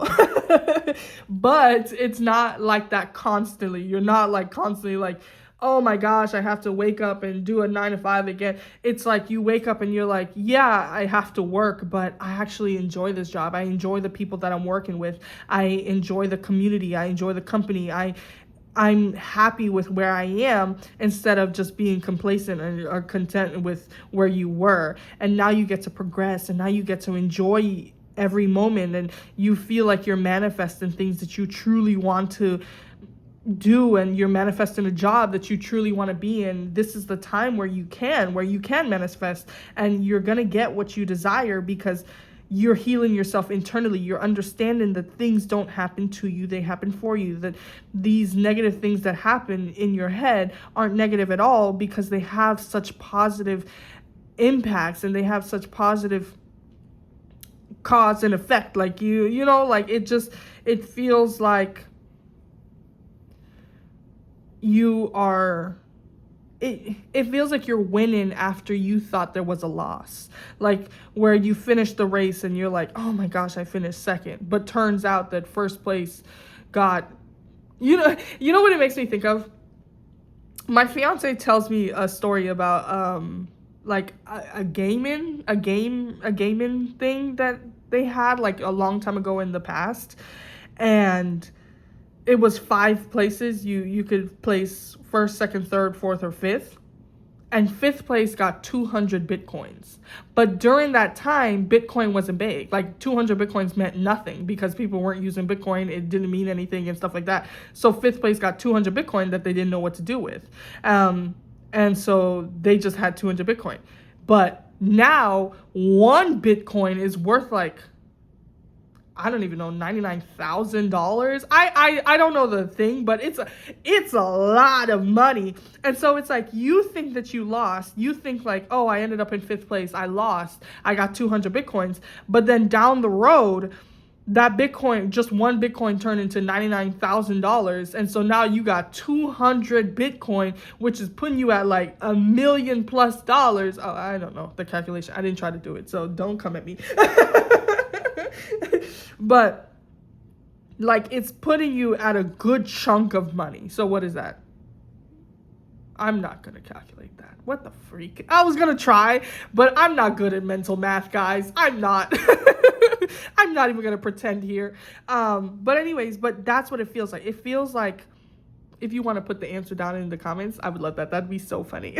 But it's not like that constantly. You're not like constantly like, oh my gosh, I have to wake up and do a 9 to 5 again. It's like you wake up and you're like, yeah, I have to work, but I actually enjoy this job. I enjoy the people that I'm working with. I enjoy the community. I enjoy the company. I'm happy with where I am, instead of just being complacent or content with where you were. And now you get to progress, and now you get to enjoy every moment, and you feel like you're manifesting things that you truly want to do, and you're manifesting a job that you truly want to be in. This is the time where you can manifest, and you're going to get what you desire, because you're healing yourself internally. You're understanding that things don't happen to you, they happen for you. That these negative things that happen in your head aren't negative at all, because they have such positive impacts, and they have such positive cause and effect. Like, like, it feels like it feels like you're winning after you thought there was a loss. Like, where you finished the race and you're like, oh my gosh, I finished second. But turns out that first place got, you know what it makes me think of? My fiance tells me a story about like a gaming thing that they had like a long time ago in the past. And it was 5 places. You could place first, second, third, fourth, or fifth. And fifth place got 200 Bitcoins. But during that time, Bitcoin wasn't big. Like, 200 Bitcoins meant nothing, because people weren't using Bitcoin. It didn't mean anything and stuff like that. So fifth place got 200 Bitcoin that they didn't know what to do with. And so they just had 200 Bitcoin. But now 1 Bitcoin is worth like I don't even know, $99,000. I don't know the thing, but it's a lot of money. And so it's like, you think that you lost. You think like, oh, I ended up in 5th place. I lost. I got 200 Bitcoins. But then down the road, that Bitcoin, just one Bitcoin turned into $99,000. And so now you got 200 Bitcoin, which is putting you at like $1 million plus. Oh, I don't know the calculation. I didn't try to do it, so don't come at me. But like, it's putting you at a good chunk of money. So what is that? I'm not going to calculate that. What the freak? I was going to try, but I'm not good at mental math, guys. I'm not. I'm not even going to pretend here. But anyways, but that's what it feels like. It feels like, if you want to put the answer down in the comments, I would love that. That'd be so funny.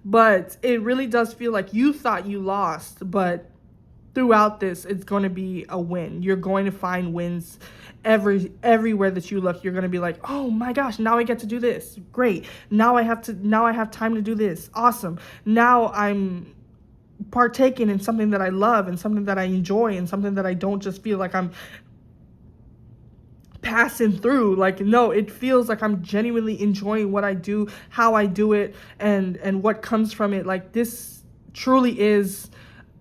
But it really does feel like you thought you lost, but throughout this, it's going to be a win. You're going to find wins everywhere that you look. You're going to be like, oh my gosh, now I get to do this. Great. Now I have time to do this. Awesome. Now I'm partaking in something that I love and something that I enjoy and something that I don't just feel like I'm passing through. Like, no, it feels like I'm genuinely enjoying what I do, how I do it, and what comes from it. Like, this truly is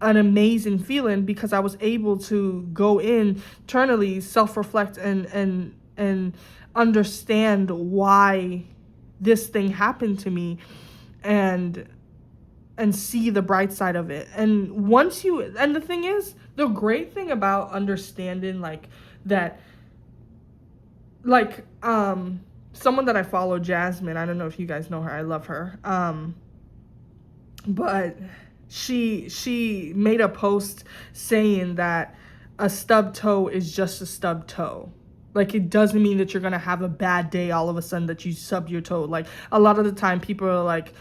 an amazing feeling, because I was able to go internally, self-reflect, and understand why this thing happened to me, and see the bright side of it. And the thing is, the great thing about understanding like that, like, someone that I follow, Jasmine, I don't know if you guys know her, I love her, but she made a post saying that a stub toe is just a stub toe. Like, it doesn't mean that you're gonna have a bad day all of a sudden that you stub your toe. Like, a lot of the time people are like,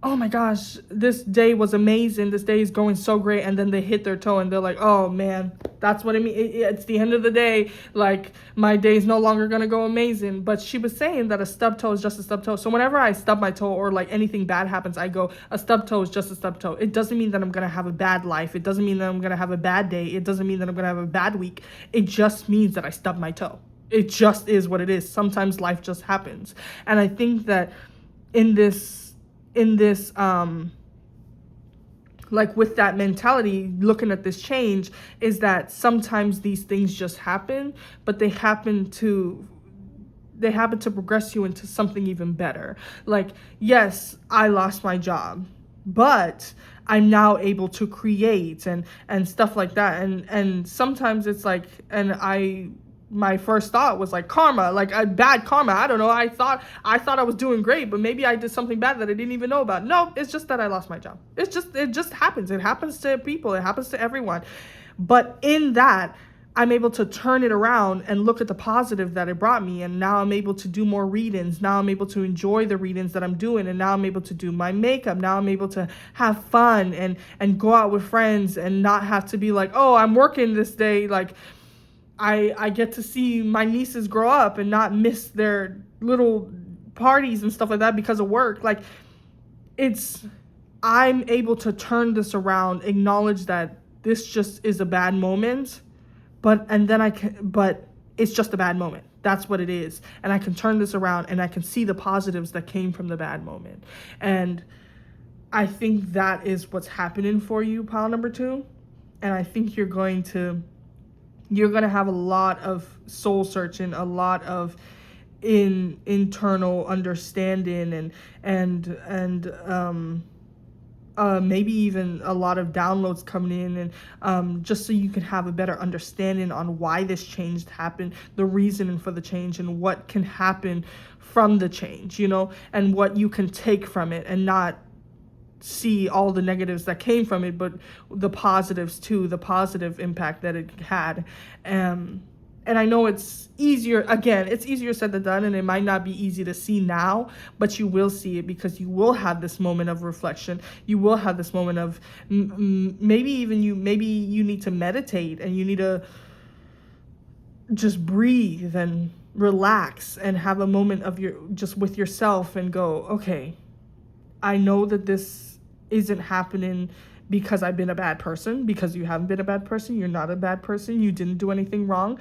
oh my gosh, this day was amazing, this day is going so great, and then they hit their toe and they're like, oh man, that's what I mean. It's the end of the day, like, my day is no longer gonna go amazing. But she was saying that a stub toe is just a stub toe. So whenever I stub my toe, or like anything bad happens, I go, a stub toe is just a stub toe. It doesn't mean that I'm gonna have a bad life. It doesn't mean that I'm gonna have a bad day. It doesn't mean that I'm gonna have a bad week. It just means that I stubbed my toe. It just is what it is. Sometimes life just happens. And I think that in this like, with that mentality, looking at this change, is that sometimes these things just happen, but they happen to progress you into something even better. Like, yes, I lost my job, but I'm now able to create and stuff like that. And sometimes it's like, my first thought was like karma, like a bad karma. I don't know. I thought I was doing great, but maybe I did something bad that I didn't even know about. No, it's just that I lost my job. It just happens. It happens to people. It happens to everyone. But in that, I'm able to turn it around and look at the positive that it brought me. And now I'm able to do more readings. Now I'm able to enjoy the readings that I'm doing. And now I'm able to do my makeup. Now I'm able to have fun and go out with friends and not have to be like, oh, I'm working this day. Like, I get to see my nieces grow up and not miss their little parties and stuff like that because of work. Like, I'm able to turn this around, acknowledge that this just is a bad moment, but it's just a bad moment. That's what it is. And I can turn this around and I can see the positives that came from the bad moment. And I think that is what's happening for you, pile number 2. And I think you're going to have a lot of soul searching, a lot of internal understanding, and maybe even a lot of downloads coming in, and just so you can have a better understanding on why this change happened, the reasoning for the change, and what can happen from the change, and what you can take from it, and not see all the negatives that came from it, but the positives too, the positive impact that it had. And I know it's easier said than done, and it might not be easy to see now, but you will see it, because you will have this moment of reflection. You will have this moment of maybe you need to meditate, and you need to just breathe and relax and have a moment of just with yourself and go, okay, I know that this isn't happening because I've been a bad person, because you haven't been a bad person. You're not a bad person. You didn't do anything wrong.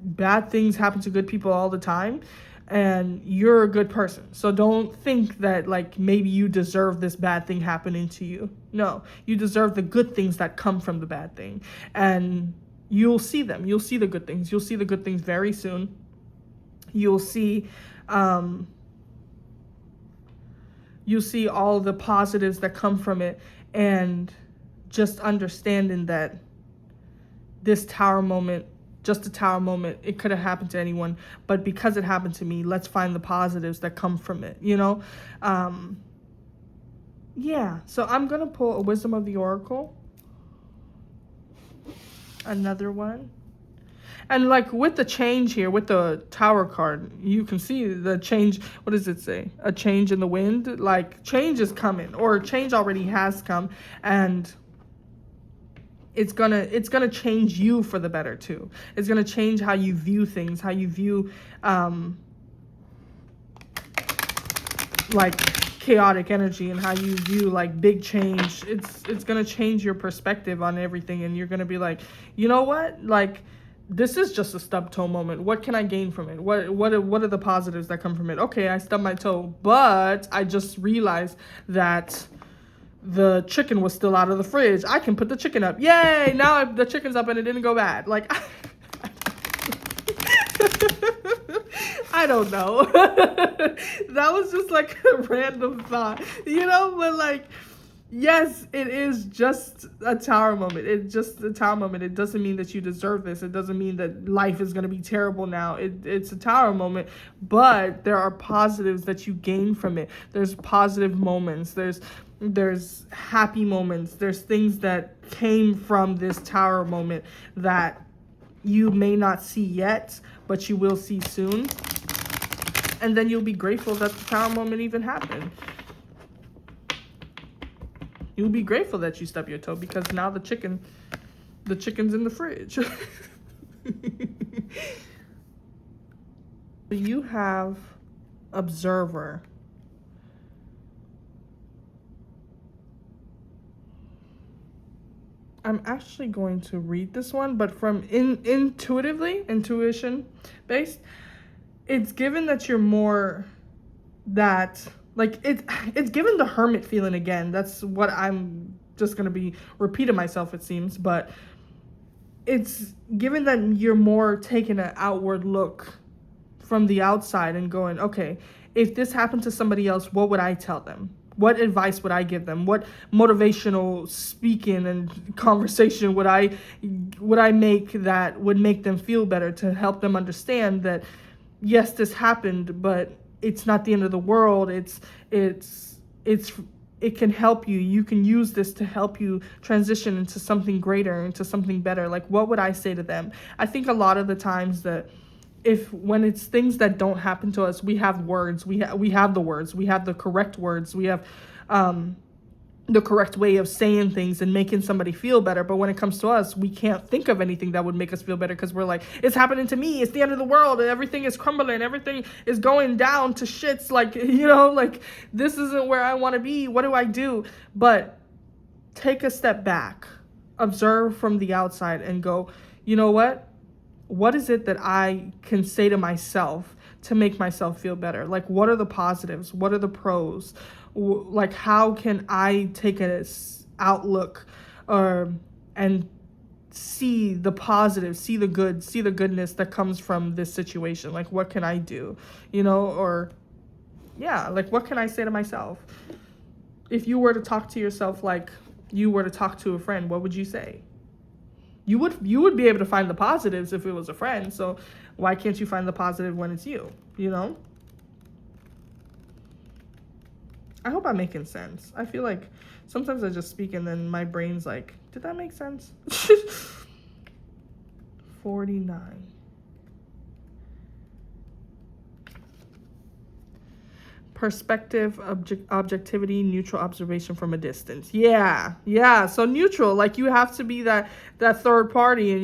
Bad things happen to good people all the time, and you're a good person. So don't think that like maybe you deserve this bad thing happening to you. No, you deserve the good things that come from the bad thing, and you'll see them. You'll see the good things. You'll see the good things very soon. You'll see all the positives that come from it, and just understanding that this tower moment, just a tower moment, it could have happened to anyone, but because it happened to me, let's find the positives that come from it, you know? Yeah, so I'm gonna pull a Wisdom of the Oracle, another one. And like with the change here, with the Tower card, you can see the change. What does it say? A change in the wind? Like change is coming, or change already has come, and it's gonna change you for the better too. It's gonna change how you view things, how you view like chaotic energy, and how you view like big change. It's gonna change your perspective on everything, and you're gonna be like, you know what, like, this is just a stub toe moment. What can I gain from it? What are the positives that come from it? Okay, I stubbed my toe, but I just realized that the chicken was still out of the fridge. I can put the chicken up. Yay! Now the chicken's up and it didn't go bad. Like, I don't know. That was just like a random thought, you know? But like, yes, it is just a tower moment. It's just a tower moment. It doesn't mean that you deserve this. It doesn't mean that life is going to be terrible now. It's a tower moment, but there are positives that you gain from it. There's positive moments. There's happy moments. There's things that came from this tower moment that you may not see yet, but you will see soon. And then you'll be grateful that the tower moment even happened. You'll be grateful that you stubbed your toe, because now the chicken's in the fridge. You have Observer. I'm actually going to read this one, but from intuition based, it's given that you're more that, like, it's given the hermit feeling again. That's what I'm just going to be repeating myself, it seems, but it's given that you're more taking an outward look from the outside and going, okay, if this happened to somebody else, what would I tell them? What advice would I give them? What motivational speaking and conversation would I make that would make them feel better, to help them understand that, yes, this happened, but it's not the end of the world. It can help you. You can use this to help you transition into something greater, into something better. Like, what would I say to them? I think a lot of the times that when it's things that don't happen to us, we have words. We have the words. We have the correct words. We have the correct way of saying things and making somebody feel better. But when it comes to us, we can't think of anything that would make us feel better, because we're like, it's happening to me. It's the end of the world, and everything is crumbling. Everything is going down to shits. Like, you know, like, this isn't where I want to be. What do I do? But take a step back, observe from the outside, and go, you know what? What is it that I can say to myself to make myself feel better? Like, what are the positives? What are the pros? Like, how can I take an outlook and see the positive, see the good, see the goodness that comes from this situation? Like, what can I do? You know, or yeah, like, what can I say to myself? If you were to talk to yourself like you were to talk to a friend, what would you say? You would be able to find the positives if it was a friend. So why can't you find the positive when it's you? You know? I hope I'm making sense. I feel like sometimes I just speak and then my brain's like, did that make sense? 49. Perspective, objectivity, neutral observation from a distance. Yeah. So neutral, like you have to be that third party, and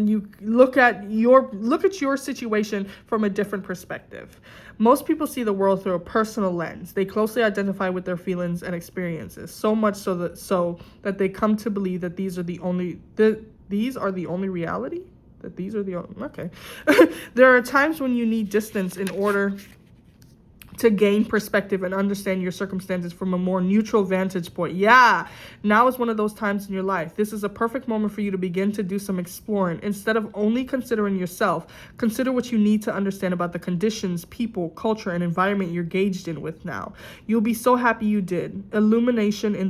you look at your situation from a different perspective. Most people see the world through a personal lens. They closely identify with their feelings and experiences, so much so that they come to believe that these are the only reality. That these are the only, okay. There are times when you need distance in order to gain perspective and understand your circumstances from a more neutral vantage point. Yeah, now is one of those times in your life. This is a perfect moment for you to begin to do some exploring. Instead of only considering yourself, consider what you need to understand about the conditions, people, culture, and environment you're engaged in with now. You'll be so happy you did. Illumination is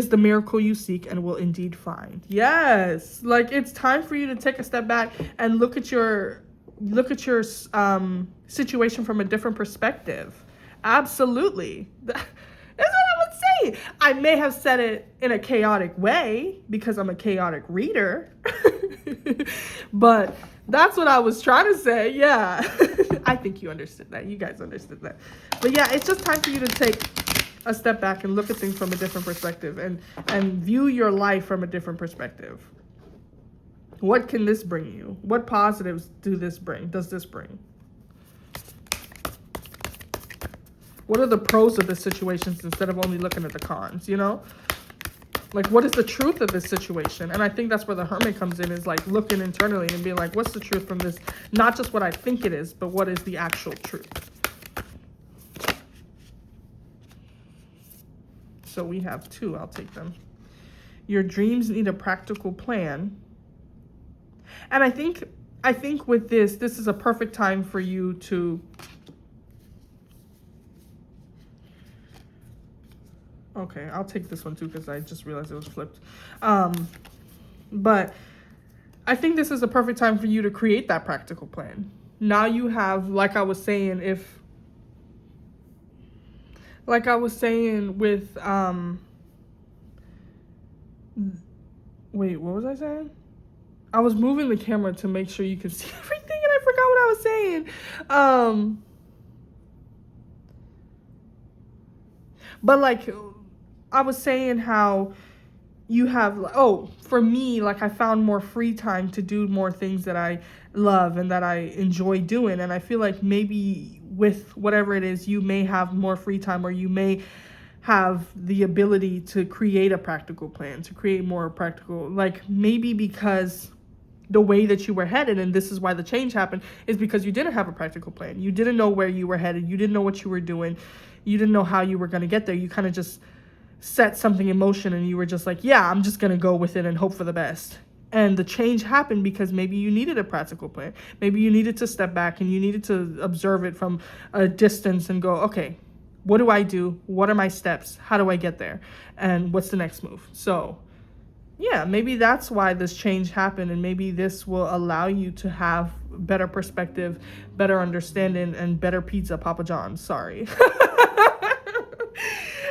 the miracle you seek and will indeed find. Yes, like it's time for you to take a step back and look at your situation from a different perspective. Absolutely. That's what I would say. I may have said it in a chaotic way because I'm a chaotic reader. But that's what I was trying to say. Yeah. I think you understood that. You guys understood that. But yeah, it's just time for you to take a step back and look at things from a different perspective and view your life from a different perspective. What can this bring you? What positives does this bring? What are the pros of the situations instead of only looking at the cons, Like, what is the truth of this situation? And I think that's where the hermit comes in, is like looking internally and being like, what's the truth from this? Not just what I think it is, but what is the actual truth? So we have 2. I'll take them. Your dreams need a practical plan. And I think with this is a perfect time for you to okay, I'll take this one too because I just realized it was flipped. But I think this is a perfect time for you to create that practical plan. Now you have, like I was saying with wait, what was I saying? I was moving the camera to make sure you could see everything, and I forgot what I was saying. But like I was saying how you have, for me, like I found more free time to do more things that I love and that I enjoy doing. And I feel like maybe with whatever it is, you may have more free time, or you may have the ability to create a practical plan, to create more practical, like maybe because the way that you were headed, and this is why the change happened, is because you didn't have a practical plan. You didn't know where you were headed. You didn't know what you were doing. You didn't know how you were going to get there. You kind of just set something in motion, and you were just like, yeah, I'm just going to go with it and hope for the best. And the change happened because maybe you needed a practical plan. Maybe you needed to step back and you needed to observe it from a distance and go, okay, what do I do? What are my steps? How do I get there? And what's the next move? So yeah, maybe that's why this change happened, and maybe this will allow you to have better perspective, better understanding, and better pizza, Papa John's. Sorry.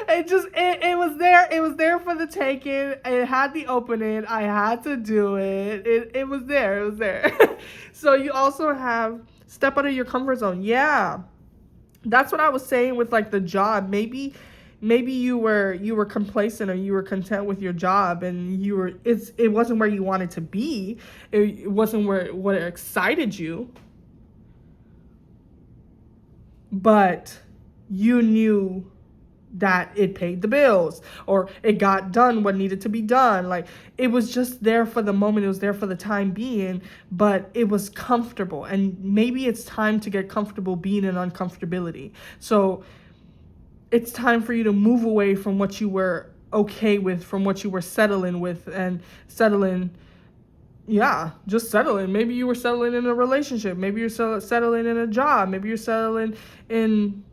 It was there. It was there for the taking. It had the opening. I had to do it. It was there. It was there. So you also have step out of your comfort zone. Yeah, that's what I was saying with like the job. Maybe you were complacent, or you were content with your job, and it wasn't where you wanted to be. It wasn't what excited you. But you knew that it paid the bills, or it got done what needed to be done. Like, it was just there for the moment. It was there for the time being, but it was comfortable. And maybe it's time to get comfortable being in uncomfortability. So it's time for you to move away from what you were okay with, from what you were settling with, and just settling. Maybe you were settling in a relationship. Maybe you're settling in a job. Maybe you're settling in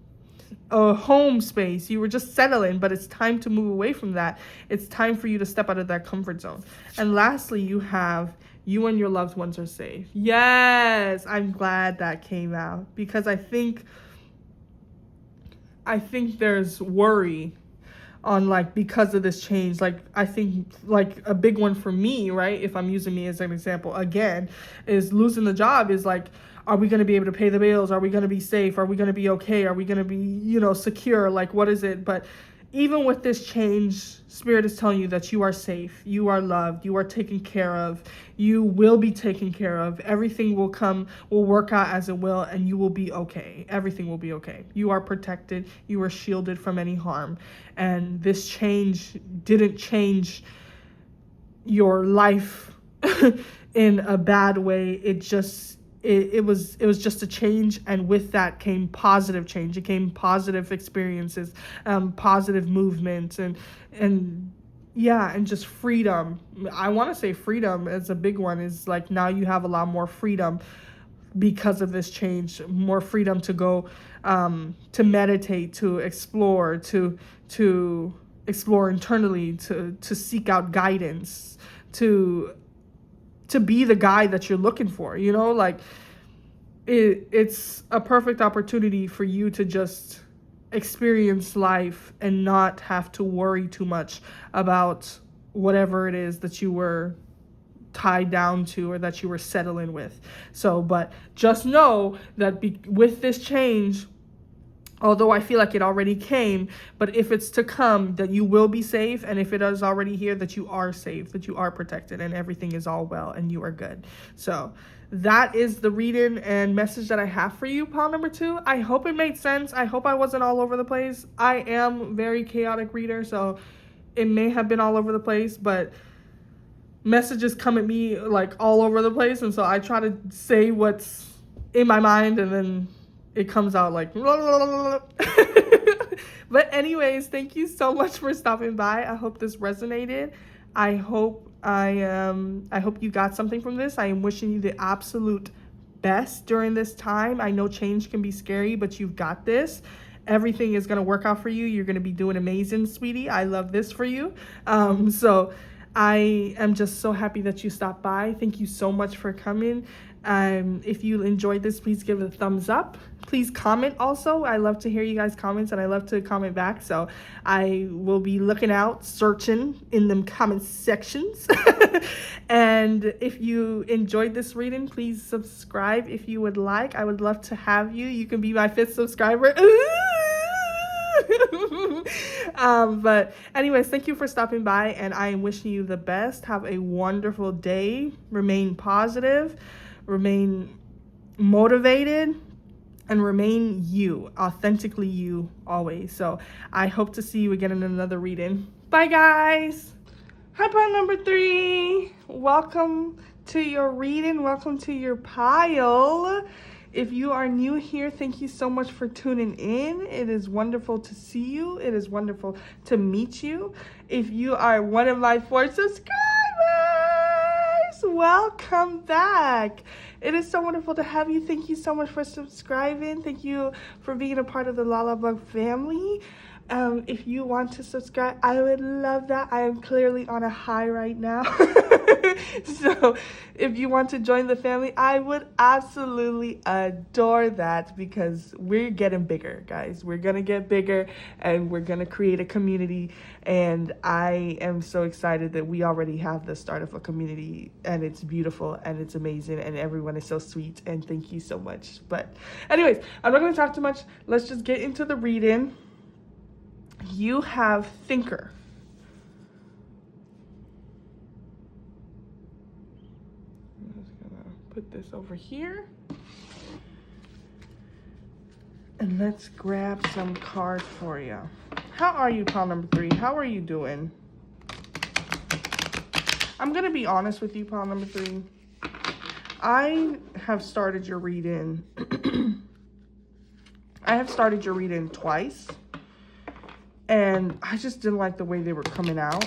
a home space. You were just settling, but it's time to move away from that. It's time for you to step out of that comfort zone. And lastly, you and your loved ones are safe. Yes, I'm glad that came out, because I think there's worry on, like, because of this change. Like, I think, like, a big one for me, right, if I'm using me as an example again, is losing the job. Is like, are we going to be able to pay the bills? Are we going to be safe? Are we going to be okay? Are we going to be, secure? Like, what is it? But even with this change, Spirit is telling you that you are safe, you are loved, you are taken care of, you will be taken care of. Everything will work out as it will, and you will be okay. Everything will be okay. You are protected, you are shielded from any harm. And this change didn't change your life in a bad way. It was just a change, and with that came positive change. It came positive experiences, positive movement, and just freedom. I want to say freedom is a big one. Is like now you have a lot more freedom because of this change. More freedom to go, to meditate, to explore, to explore internally, to seek out guidance, to be the guy that you're looking for, like it's a perfect opportunity for you to just experience life and not have to worry too much about whatever it is that you were tied down to or that you were settling with. So, but just know that with this change, although I feel like it already came, but if it's to come, that you will be safe. And if it is already here, that you are safe, that you are protected, and everything is all well and you are good. So that is the reading and message that I have for you, pile number 2. I hope it made sense. I hope I wasn't all over the place. I am very chaotic reader, so it may have been all over the place, but messages come at me like all over the place. And so I try to say what's in my mind, and then it comes out like but anyways, thank you so much for stopping by. I hope this resonated. I hope you got something from this. I am wishing you the absolute best during this time. I know change can be scary, but you've got this. Everything is going to work out for you. You're going to be doing amazing, sweetie. I love this for you. So I am just so happy that you stopped by. Thank you so much for coming. If you enjoyed this, please give it a thumbs up. Please comment also. I love to hear you guys' comments, and I love to comment back. So I will be looking out, searching in them comment sections. And if you enjoyed this reading, please subscribe if you would like. I would love to have you. You can be my 5th subscriber. But anyways, thank you for stopping by, and I am wishing you the best. Have a wonderful day. Remain positive, remain motivated, and remain you, authentically you, always. So I hope to see you again in another reading. Bye, guys. Hi, pile number 3. Welcome to your reading. Welcome to your pile. If you are new here, thank you so much for tuning in. It is wonderful to see you. It is wonderful to meet you. If you are one of my 4 subscribers, welcome back. It is so wonderful to have you. Thank you so much for subscribing. Thank you for being a part of the Lala Bug family. If you want to subscribe, I would love that. I am clearly on a high right now. So if you want to join the family, I would absolutely adore that, because we're getting bigger, guys. We're going to get bigger, and we're going to create a community. And I am so excited that we already have the start of a community, and it's beautiful and it's amazing, and everyone is so sweet, and thank you so much. But anyways, I'm not going to talk too much. Let's just get into the reading. You have Thinker. I'm just gonna put this over here. And let's grab some cards for you. How are you, pile number 3? How are you doing? I'm gonna be honest with you, pile number 3. I have started your reading. I have started your reading twice. And I just didn't like the way they were coming out.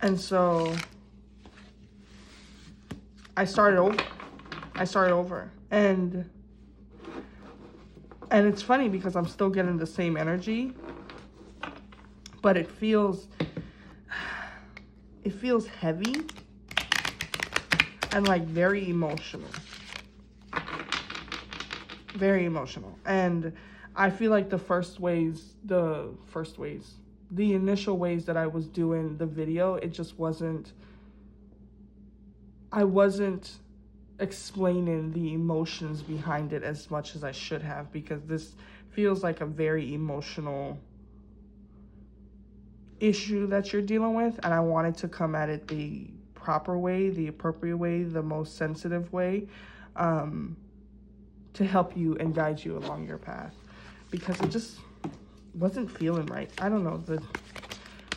And so I started over. And it's funny because I'm still getting the same energy, but it feels heavy and like very emotional. Very emotional. And I feel like the initial ways that I was doing the video, it just wasn't, I wasn't explaining the emotions behind it as much as I should have, because this feels like a very emotional issue that you're dealing with, and I wanted to come at it the proper way, the appropriate way, the most sensitive way, to help you and guide you along your path, because it just wasn't feeling right. I don't know, the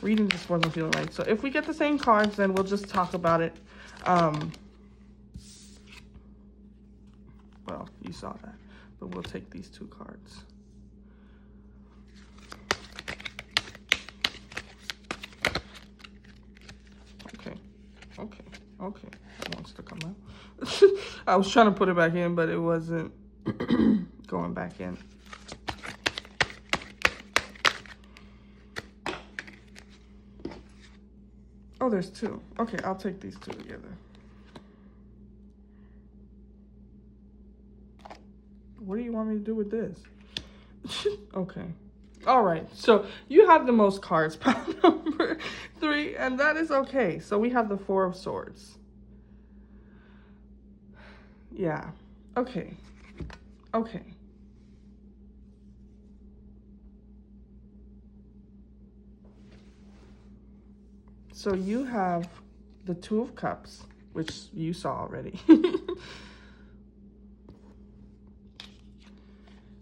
reading just wasn't feeling right. So if we get the same cards, then we'll just talk about it. Well, you saw that, but we'll take these 2 cards. Okay, that wants to come out. I was trying to put it back in, but it wasn't going back in. Oh, there's 2. Okay, I'll take these 2 together. What do you want me to do with this? Okay. All right, so you have the most cards, pile number 3, and that is okay. So we have the 4 of Swords. Yeah, okay, okay. So you have the 2 of Cups, which you saw already.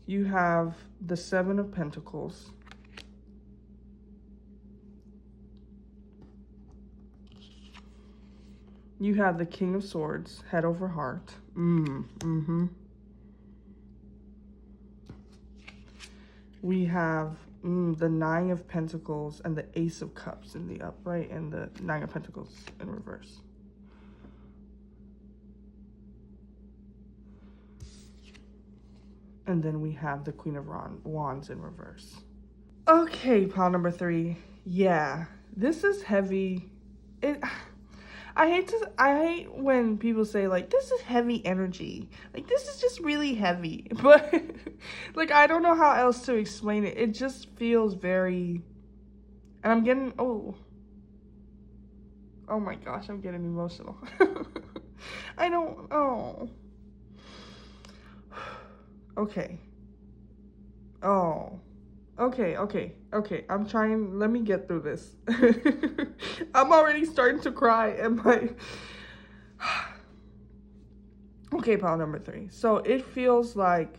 You have the 7 of Pentacles. You have the King of Swords, head over heart. We have the 9 of Pentacles and the Ace of Cups in the upright, and the 9 of Pentacles in reverse. And then we have the Queen of Wands in reverse. Okay, pile number 3. Yeah, this is heavy. I hate when people say, like, this is heavy energy. Like, this is just really heavy. But, like, I don't know how else to explain it. It just feels very... And I'm getting... Oh my gosh, I'm getting emotional. I don't... Oh. Okay. Oh. Okay. I'm trying. Let me get through this. I'm already starting to cry. Okay, pile number 3. So it feels like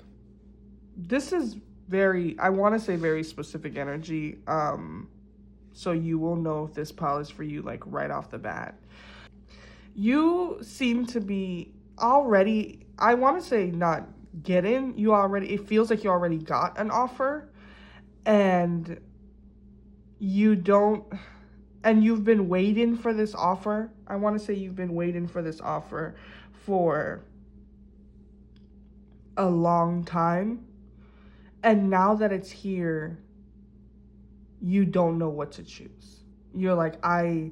this is very, I want to say very specific energy. So you will know if this pile is for you, like, right off the bat. You seem to be already, I want to say not getting, it feels like you already got an offer, and you've been waiting for this offer. I want to say you've been waiting for this offer for a long time, and now that it's here, you don't know what to choose. You're like, I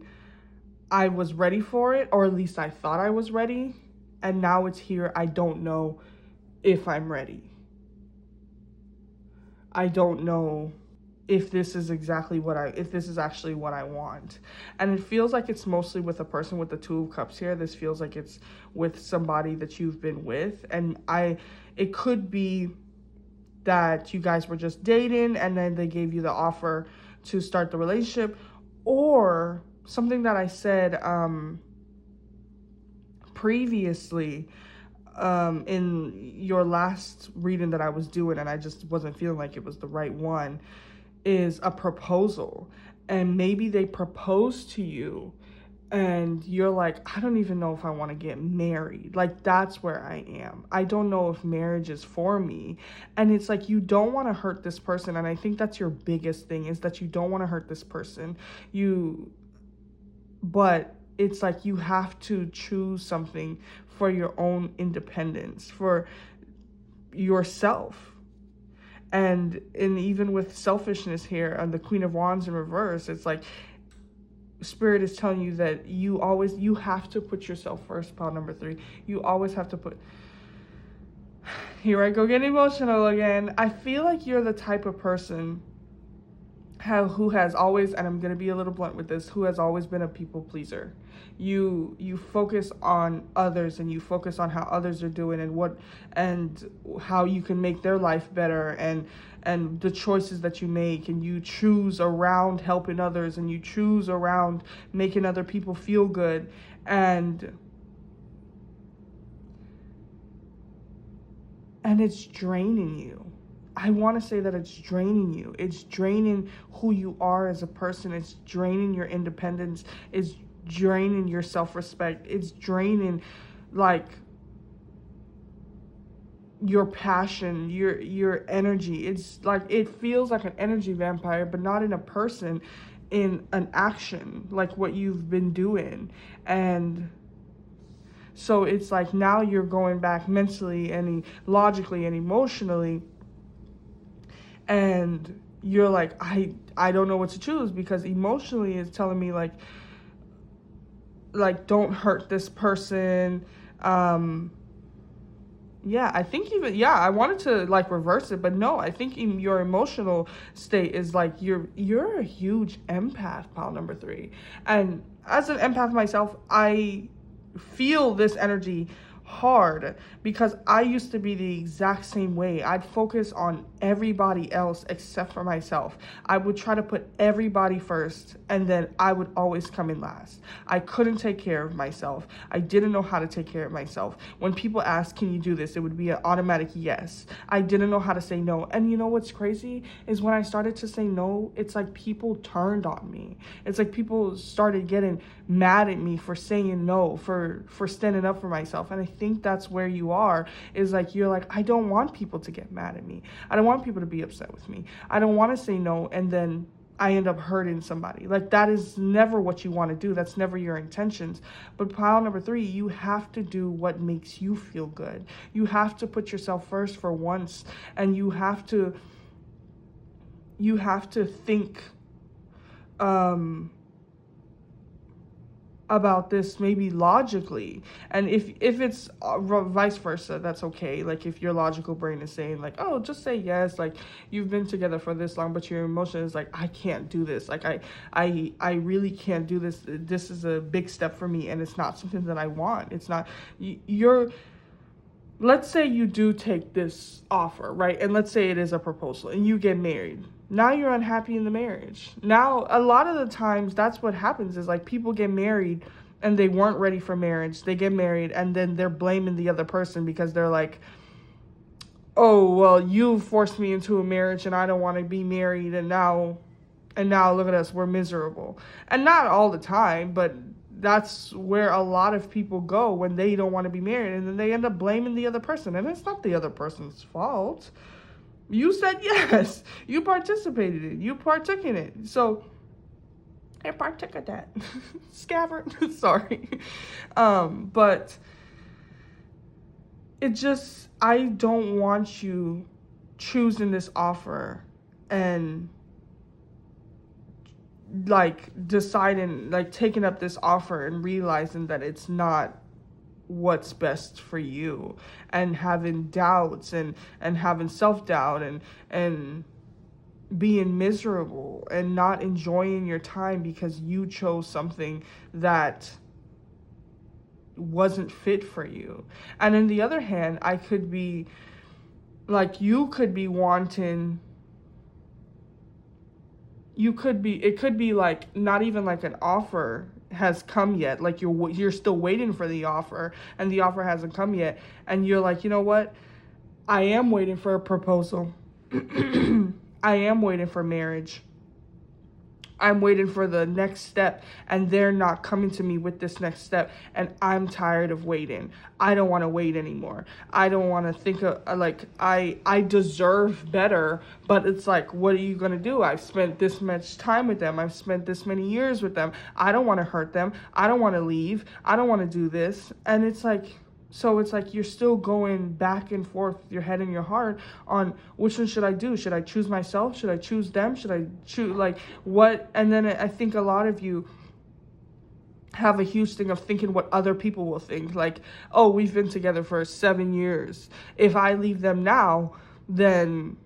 was ready for it, or at least I thought I was ready, and now it's here. I don't know if I'm ready. I don't know if this is exactly if this is actually what I want. And it feels like it's mostly with a person with the 2 of Cups here. This feels like it's with somebody that you've been with. And it could be that you guys were just dating and then they gave you the offer to start the relationship, or something that I said previously in your last reading that I was doing, and I just wasn't feeling like it was the right one, is a proposal. And maybe they propose to you and you're like, I don't even know if I want to get married. Like, that's where I am. I don't know if marriage is for me. And it's like, you don't want to hurt this person. And I think that's your biggest thing, is that you don't want to hurt this person. But it's like you have to choose something for your own independence, for yourself. And even with selfishness here and the Queen of Wands in reverse, it's like Spirit is telling you that you have to put yourself first, pile number 3. You always have to put... Here I go getting emotional again. I feel like you're the type of person who has always, and I'm going to be a little blunt with this, who has always been a people pleaser. You focus on others, and you focus on how others are doing, and how you can make their life better, and the choices that you make, and you choose around helping others, and you choose around making other people feel good. And it's draining you. I want to say that it's draining you. It's draining who you are as a person. It's draining your independence. It's draining your self-respect. It's draining, like, your passion, your energy. It's like, it feels like an energy vampire, but not in a person, in an action, like what you've been doing. And so it's like, now you're going back mentally and logically and emotionally, and you're like, I don't know what to choose, because emotionally it's telling me like don't hurt this person. Yeah, I think even, yeah, I wanted to like reverse it, but no, I think your emotional state is like, you're a huge empath, pile number 3. And as an empath myself, I feel this energy hard, because I used to be the exact same way. I'd focus on everybody else except for myself. I would try to put everybody first, and then I would always come in last. I couldn't take care of myself. I didn't know how to take care of myself. When people asked, can you do this, it would be an automatic yes. I didn't know how to say no. And you know what's crazy is, when I started to say no, it's like people turned on me. It's like people started getting mad at me for saying no, for standing up for myself. And I think that's where you are, is like, you're like, I don't want people to get mad at me. I don't want people to be upset with me. I don't want to say no, and then I end up hurting somebody. Like, that is never what you want to do. That's never your intentions. But pile number 3, you have to do what makes you feel good. You have to put yourself first for once, and you have to think about this maybe logically. And if it's vice versa, that's okay. Like, if your logical brain is saying like, oh, just say yes, like, you've been together for this long, but your emotion is like, I can't do this, like, I really can't do this, this is a big step for me, and it's not something that I want. It's not, let's say you do take this offer, right? And let's say it is a proposal, and you get married. Now you're unhappy in the marriage. Now, a lot of the times, that's what happens, is like, people get married and they weren't ready for marriage. They get married, and then they're blaming the other person, because they're like, oh, well, you forced me into a marriage and I don't want to be married, and now look at us, we're miserable. And not all the time, but that's where a lot of people go when they don't want to be married, and then they end up blaming the other person, and it's not the other person's fault. You said yes. You participated in it. You partook in it. So, I partook of that. Scabbard. Sorry. But it just, I don't want you choosing this offer and like deciding, like taking up this offer and realizing that it's not what's best for you, and having doubts and having self-doubt and being miserable and not enjoying your time because you chose something that wasn't fit for you. And on the other hand, I could be like, you could be wanting, it could be like, not even like an offer has come yet, like you're still waiting for the offer, and the offer hasn't come yet, and you're like, you know what, I am waiting for a proposal. I am waiting for marriage. I'm waiting for the next step, and they're not coming to me with this next step, and I'm tired of waiting. I don't want to wait anymore. I don't want to think of, like, I deserve better, but it's like, what are you going to do? I've spent this much time with them. I've spent this many years with them. I don't want to hurt them. I don't want to leave. I don't want to do this. And it's like, so it's like, you're still going back and forth, your head and your heart, on which one should I do? Should I choose myself? Should I choose them? Should I choose, like, what? And then I think a lot of you have a huge thing of thinking what other people will think. Like, oh, we've been together for 7 years. If I leave them now, then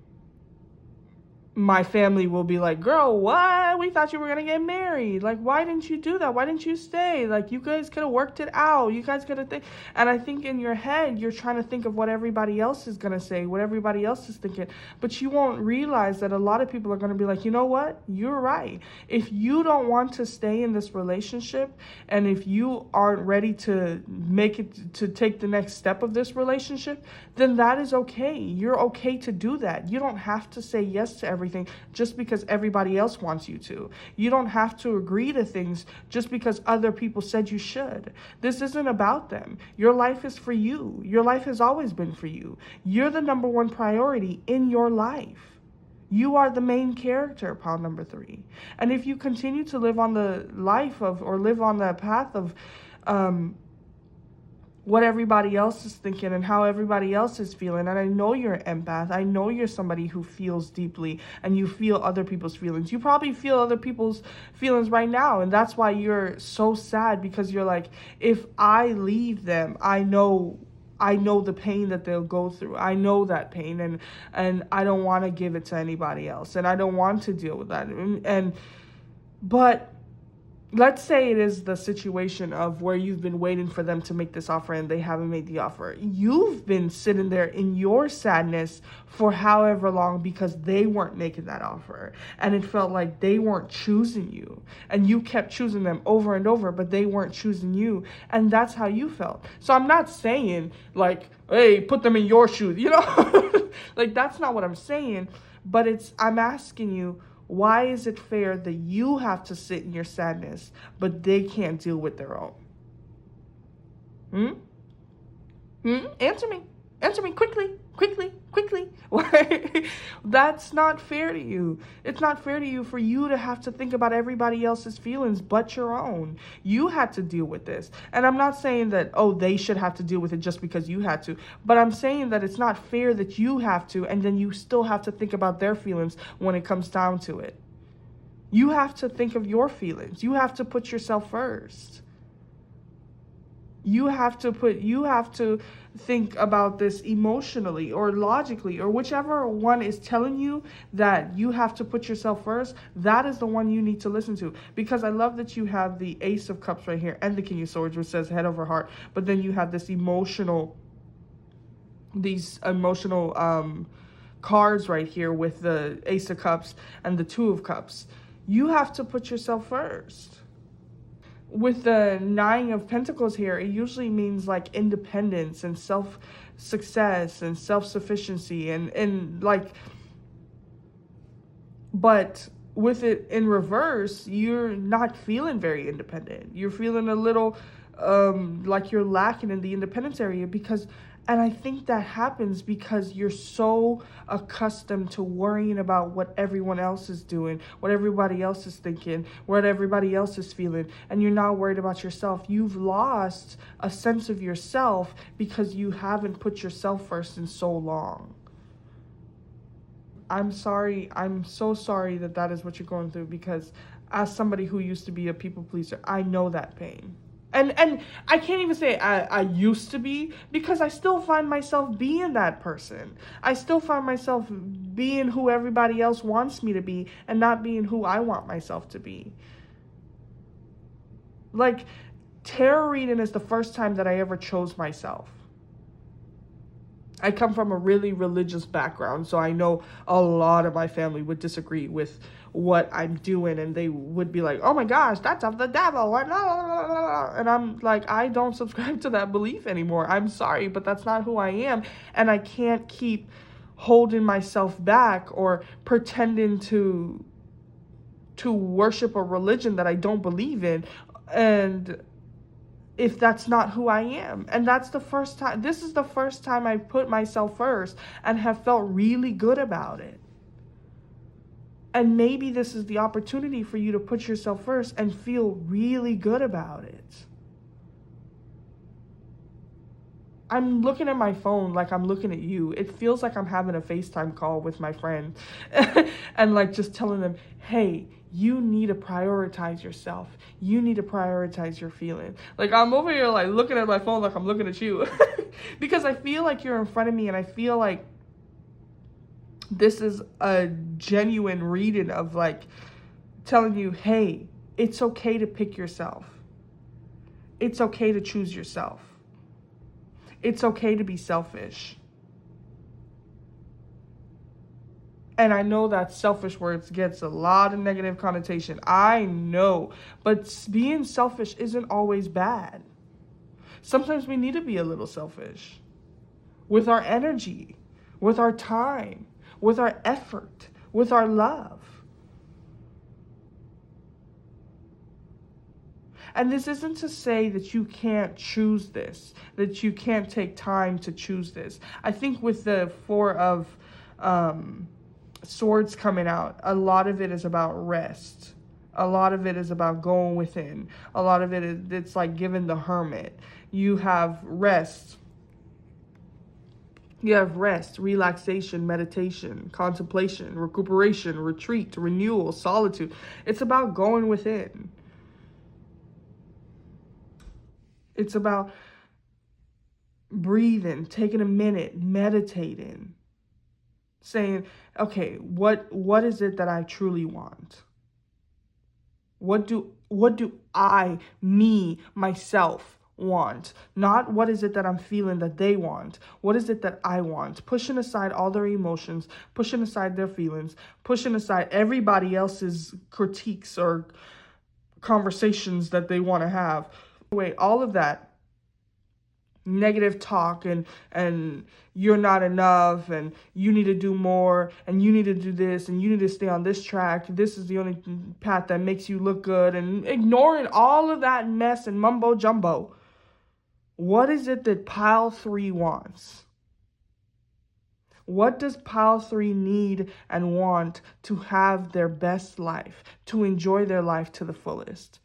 my family will be like, girl, what? We thought you were gonna get married. Like, why didn't you do that? Why didn't you stay? Like, you guys could have worked it out. You guys could have think. And I think in your head, you're trying to think of what everybody else is gonna say, what everybody else is thinking. But you won't realize that a lot of people are gonna be like, you know what? You're right. If you don't want to stay in this relationship, and if you aren't ready to make it, to take the next step of this relationship, then that is okay. You're okay to do that. You don't have to say yes to everything just because everybody else wants you to. You don't have to agree to things just because other people said you should. This isn't about them. Your life is for you. Your life has always been for you. You're the number one priority in your life. You are the main character, pile number 3. And if you continue to live on the life of, or live on the path of, what everybody else is thinking and how everybody else is feeling. And I know you're an empath. I know you're somebody who feels deeply and you feel other people's feelings. You probably feel other people's feelings right now. And that's why you're so sad, because you're like, if I leave them, I know the pain that they'll go through. I know that pain, and I don't want to give it to anybody else, and I don't want to deal with that. But let's say it is the situation of where you've been waiting for them to make this offer and they haven't made the offer. You've been sitting there in your sadness for however long because they weren't making that offer. And it felt like they weren't choosing you. And you kept choosing them over and over, but they weren't choosing you. And that's how you felt. So I'm not saying like, hey, put them in your shoes, you know? Like, that's not what I'm saying. But I'm asking you, why is it fair that you have to sit in your sadness, but they can't deal with their own? Answer me. Answer me quickly. Why? That's not fair to you. It's not fair to you for you to have to think about everybody else's feelings but your own. You had to deal with this. And I'm not saying that, oh, they should have to deal with it just because you had to. But I'm saying that it's not fair that you have to, and then you still have to think about their feelings when it comes down to it. You have to think of your feelings. You have to put yourself first. You have to think about this emotionally or logically, or whichever one is telling you that you have to put yourself first. That is the one you need to listen to. Because I love that you have the Ace of Cups right here and the King of Swords, which says head over heart. But then you have these emotional cards right here with the Ace of Cups and the Two of Cups. You have to put yourself first. With the Nine of Pentacles here, it usually means like independence and self-success and self-sufficiency and like, but with it in reverse, you're not feeling very independent. You're feeling a little like you're lacking in the independence area and I think that happens because you're so accustomed to worrying about what everyone else is doing, what everybody else is thinking, what everybody else is feeling, and you're not worried about yourself. You've lost a sense of yourself because you haven't put yourself first in so long. I'm sorry. I'm so sorry that is what you're going through, because as somebody who used to be a people pleaser, I know that pain. And I can't even say I used to be, because I still find myself being that person. I still find myself being who everybody else wants me to be and not being who I want myself to be. Like, tarot reading is the first time that I ever chose myself. I come from a really religious background, so I know a lot of my family would disagree with what I'm doing, and they would be like, oh my gosh, that's of the devil, and I'm like, I don't subscribe to that belief anymore. I'm sorry, but that's not who I am, and I can't keep holding myself back or pretending to worship a religion that I don't believe in, and if that's not who I am. And this is the first time I put myself first and have felt really good about it. And maybe this is the opportunity for you to put yourself first and feel really good about it. I'm looking at my phone like I'm looking at you. It feels like I'm having a FaceTime call with my friend and like just telling them, hey, you need to prioritize yourself. You need to prioritize your feeling. Like, I'm over here like looking at my phone like I'm looking at you because I feel like you're in front of me, and I feel like This is a genuine reading of like telling you, hey, it's okay to pick yourself. It's okay to choose yourself. It's okay to be selfish. And I know that selfish words gets a lot of negative connotation. I know. But being selfish isn't always bad. Sometimes we need to be a little selfish with our energy, with our time, with our effort, with our love. And this isn't to say that you can't choose this, that you can't take time to choose this. I think with the Four of Swords coming out, a lot of it is about rest. A lot of it is about going within. A lot of it is, it's like giving the hermit. You have rest. You have rest, relaxation, meditation, contemplation, recuperation, retreat, renewal, solitude. It's about going within. It's about breathing, taking a minute, meditating, saying, okay, what is it that I truly want? What do I, me, myself want? Not what is it that I'm feeling that they want. What is it that I want? Pushing aside all their emotions, pushing aside their feelings, pushing aside everybody else's critiques or conversations that they want to have. Wait, all of that negative talk and you're not enough and you need to do more and you need to do this and you need to stay on this track, this is the only path that makes you look good, and ignoring all of that mess and mumbo jumbo. What is it that pile 3 wants? What does pile 3 need and want to have their best life, to enjoy their life to the fullest?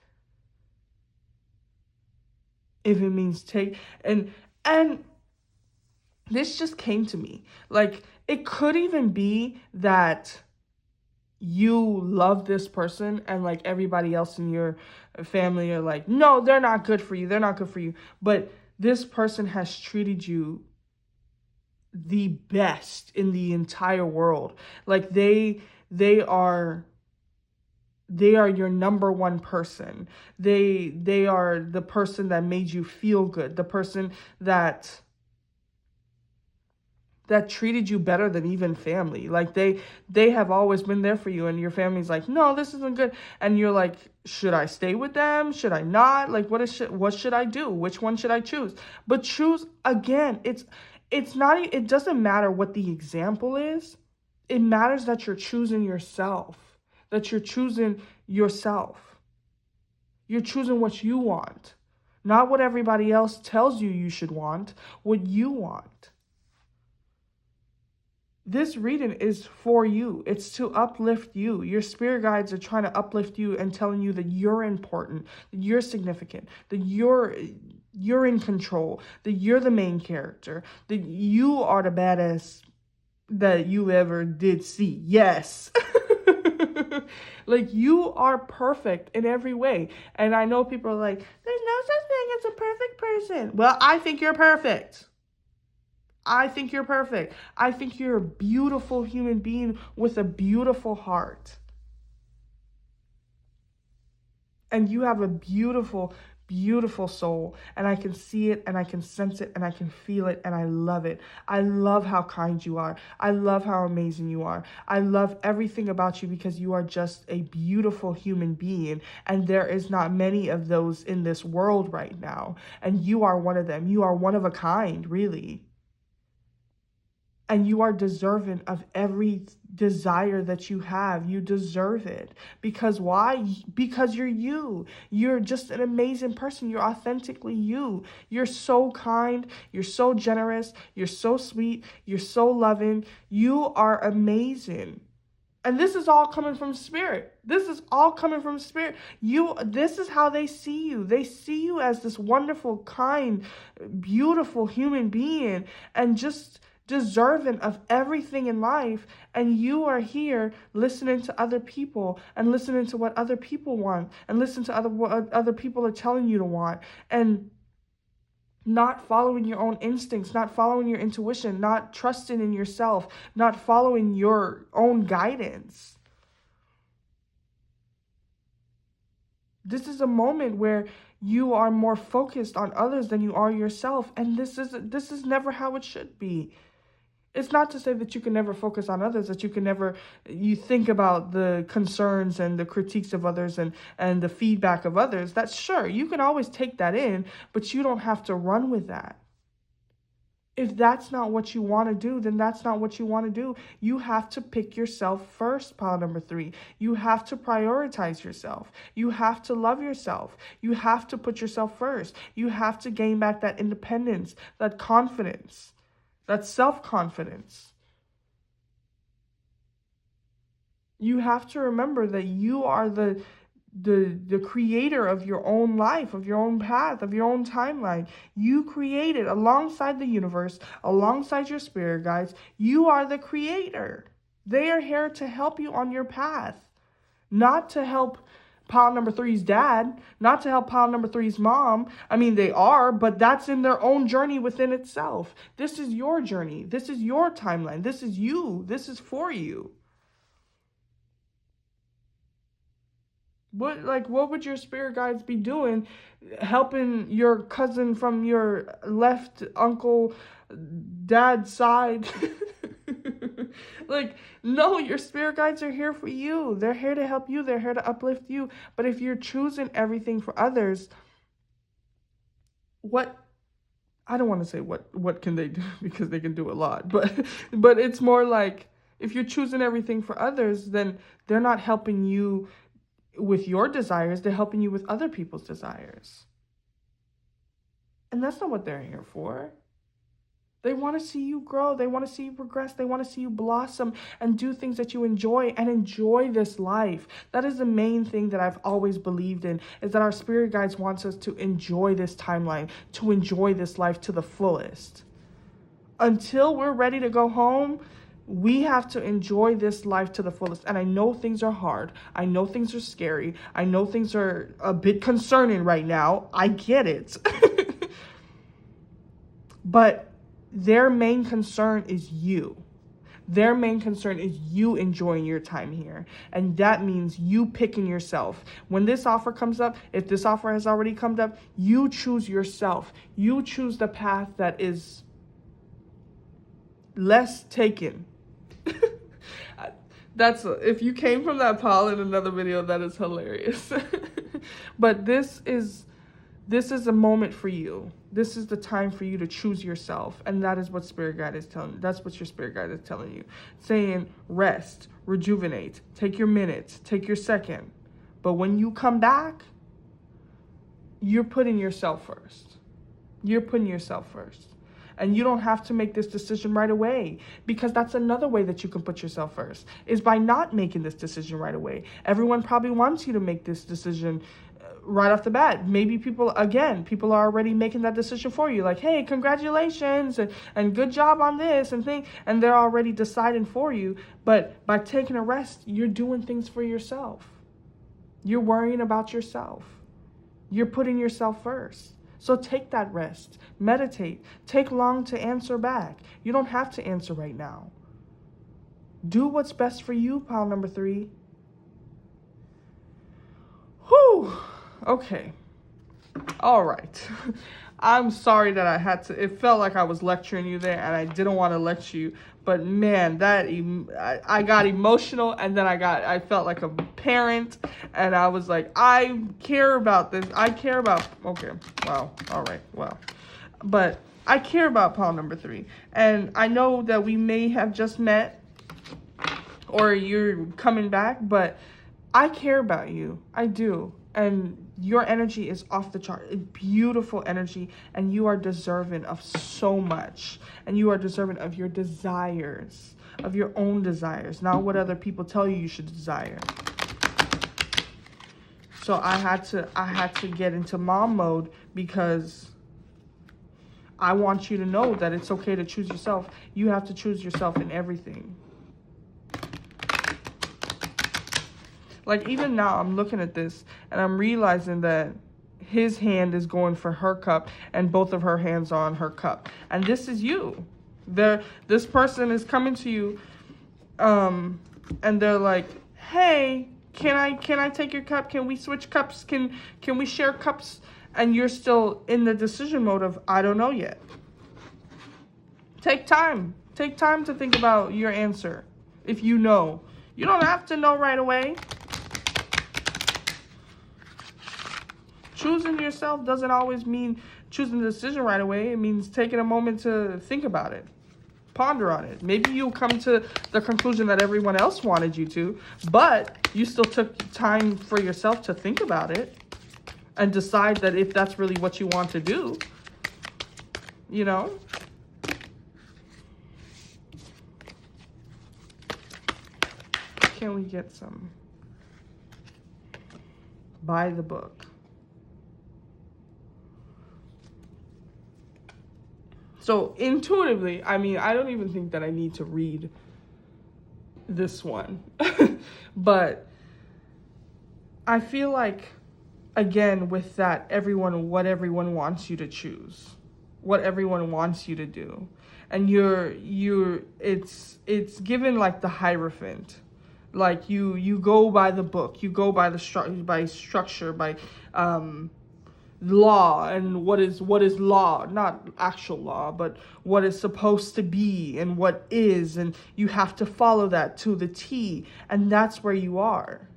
If it means take and this just came to me. Like, it could even be that you love this person and like everybody else in your family are like, no, they're not good for you. They're not good for you. But this person has treated you the best in the entire world. Like they are your number one person. They are the person that made you feel good, the person that treated you better than even family. Like they have always been there for you, and your family's like, no, this isn't good, and you're like, should I stay with them? Should I not? Like, what should I do? Which one should I choose? But choose again. It's not. It doesn't matter what the example is. It matters that you're choosing yourself. That you're choosing yourself. You're choosing what you want, not what everybody else tells you should want. What you want. This reading is for you. It's to uplift you. Your spirit guides are trying to uplift you and telling you that you're important, that you're significant, that you're in control, that you're the main character, that you are the badass that you ever did see. Yes. Like, you are perfect in every way. And I know people are like, there's no such thing as a perfect person. Well, I think you're perfect. I think you're perfect. I think you're a beautiful human being with a beautiful heart. And you have a beautiful, beautiful soul. And I can see it and I can sense it and I can feel it and I love it. I love how kind you are. I love how amazing you are. I love everything about you because you are just a beautiful human being. And there is not many of those in this world right now. And you are one of them. You are one of a kind, really. And you are deserving of every desire that you have. You deserve it. Because why? Because you're you. You're just an amazing person. You're authentically you. You're so kind. You're so generous. You're so sweet. You're so loving. You are amazing. And this is all coming from spirit. This is all coming from spirit. This is how they see you. They see you as this wonderful, kind, beautiful human being. And just deserving of everything in life, and you are here listening to other people and listening to what other people want and listen to what other people are telling you to want, and not following your own instincts, not following your intuition, not trusting in yourself, not following your own guidance. This is a moment where you are more focused on others than you are yourself. And this is never how it should be. It's not to say that you can never focus on others, that you think about the concerns and the critiques of others and the feedback of others. That's sure, you can always take that in, but you don't have to run with that. If that's not what you want to do, then that's not what you want to do. You have to pick yourself first, pile number 3. You have to prioritize yourself. You have to love yourself. You have to put yourself first. You have to gain back that independence, that confidence, that self-confidence. You have to remember that you are the creator of your own life, of your own path, of your own timeline. You created alongside the universe, alongside your spirit guides. You are the creator. They are here to help you on your path, not to help pile number 3's dad, not to help pile number 3's mom. I mean, they are, but that's in their own journey within itself. This is your journey. This is your timeline. This is you. This is for you. What would your spirit guides be doing helping your cousin from your left uncle dad's side? No, your spirit guides are here for you. They're here to help you. They're here to uplift you. But if you're choosing everything for others, I don't want to say what can they do, because they can do a lot, but it's more like, if you're choosing everything for others, then they're not helping you with your desires, they're helping you with other people's desires. And that's not what they're here for. They want to see you grow. They want to see you progress. They want to see you blossom and do things that you enjoy, and enjoy this life. That is the main thing that I've always believed in, is that our spirit guides wants us to enjoy this timeline, to enjoy this life to the fullest. Until we're ready to go home, we have to enjoy this life to the fullest. And I know things are hard. I know things are scary. I know things are a bit concerning right now. I get it. But their main concern is you. Their main concern is you enjoying your time here. And that means you picking yourself. When this offer comes up, if this offer has already come up, you choose yourself. You choose the path that is less taken. If you came from that pile in another video, that is hilarious. But this is a moment for you. This is the time for you to choose yourself. And that is what spirit guide is telling you. That's what your spirit guide is telling you. Saying rest, rejuvenate, take your minutes, take your second. But when you come back, you're putting yourself first. You're putting yourself first. And you don't have to make this decision right away, because that's another way that you can put yourself first, is by not making this decision right away. Everyone probably wants you to make this decision right off the bat. Maybe people are already making that decision for you. Like, hey, congratulations and good job on this and they're already deciding for you. But by taking a rest, you're doing things for yourself. You're worrying about yourself. You're putting yourself first. So take that rest, meditate, take long to answer back. You don't have to answer right now. Do what's best for you, pile number 3. Whew, okay, all right. I'm sorry that I had to, it felt like I was lecturing you there, and I didn't want to lecture you, but man, I got emotional, and then I felt like a parent, and I was like, I care about this, okay, wow, all right, wow, but I care about pile number 3, and I know that we may have just met, or you're coming back, but I care about you, I do, and your energy is off the chart. It's beautiful energy, and you are deserving of so much. And you are deserving of your desires, of your own desires, not what other people tell you should desire. So I had to get into mom mode, because I want you to know that it's okay to choose yourself. You have to choose yourself in everything. Like, even now, I'm looking at this, and I'm realizing that his hand is going for her cup, and both of her hands are on her cup. And this is you. This person is coming to you, and they're like, hey, can I take your cup? Can we switch cups? Can we share cups? And you're still in the decision mode of, I don't know yet. Take time. Take time to think about your answer. If you know. You don't have to know right away. Choosing yourself doesn't always mean choosing the decision right away. It means taking a moment to think about it. Ponder on it. Maybe you'll come to the conclusion that everyone else wanted you to, but you still took time for yourself to think about it and decide that if that's really what you want to do, you know? Can we get some? By the book. So intuitively, I mean, I don't even think that I need to read this one. But I feel like, again, with that, what everyone wants you to choose, what everyone wants you to do. And it's given like the Hierophant. Like you go by the book, you go by by structure, by law, and what is law, not actual law, but what is supposed to be and what is, and you have to follow that to the T, and that's where you are.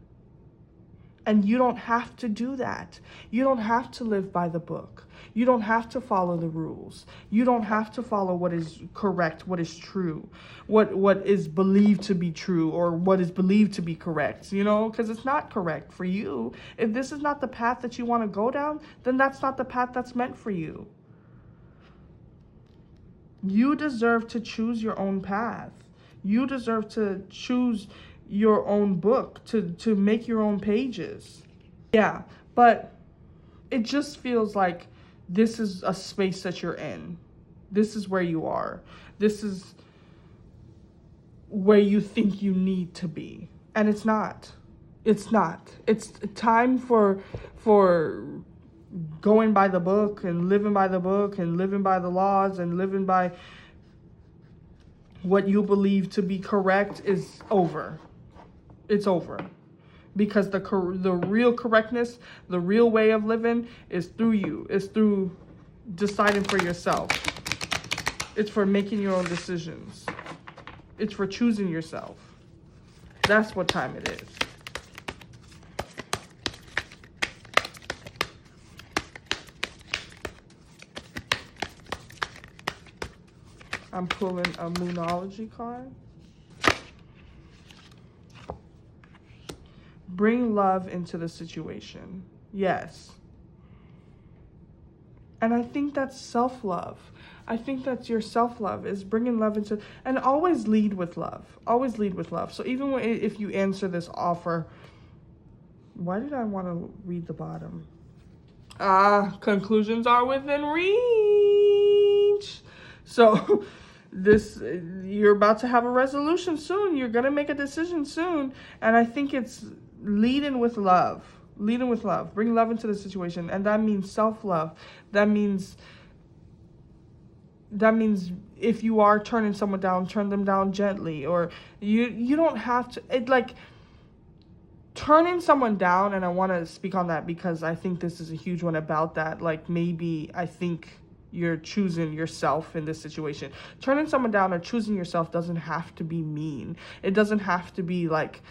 And you don't have to do that. You don't have to live by the book. You don't have to follow the rules. You don't have to follow what is correct, what is true, what is believed to be true, or what is believed to be correct, you know, because it's not correct for you. If this is not the path that you want to go down, then that's not the path that's meant for you. You deserve to choose your own path. You deserve to choose your own book, to make your own pages. Yeah, but it just feels like this is a space that you're in. This is where you are. This is where you think you need to be. And it's not. It's not. It's time for going by the book and living by the book and living by the laws and living by what you believe to be correct is over. It's over. Because the real correctness, the real way of living is through you. It's through deciding for yourself. It's for making your own decisions. It's for choosing yourself. That's what time it is. I'm pulling a Moonology card. Bring love into the situation. Yes. And I think that's self-love. I think that's your self-love, is bringing love into, and always lead with love. Always lead with love. So even if you answer this offer, why did I want to read the bottom? Conclusions are within reach. So you're about to have a resolution soon. You're going to make a decision soon. And I think it's leading with love. Leading with love. Bring love into the situation. And that means self-love. That means if you are turning someone down, turn them down gently. Or you don't have to, turning someone down, and I want to speak on that because I think this is a huge one about that. Like, maybe I think you're choosing yourself in this situation. Turning someone down or choosing yourself doesn't have to be mean. It doesn't have to be like,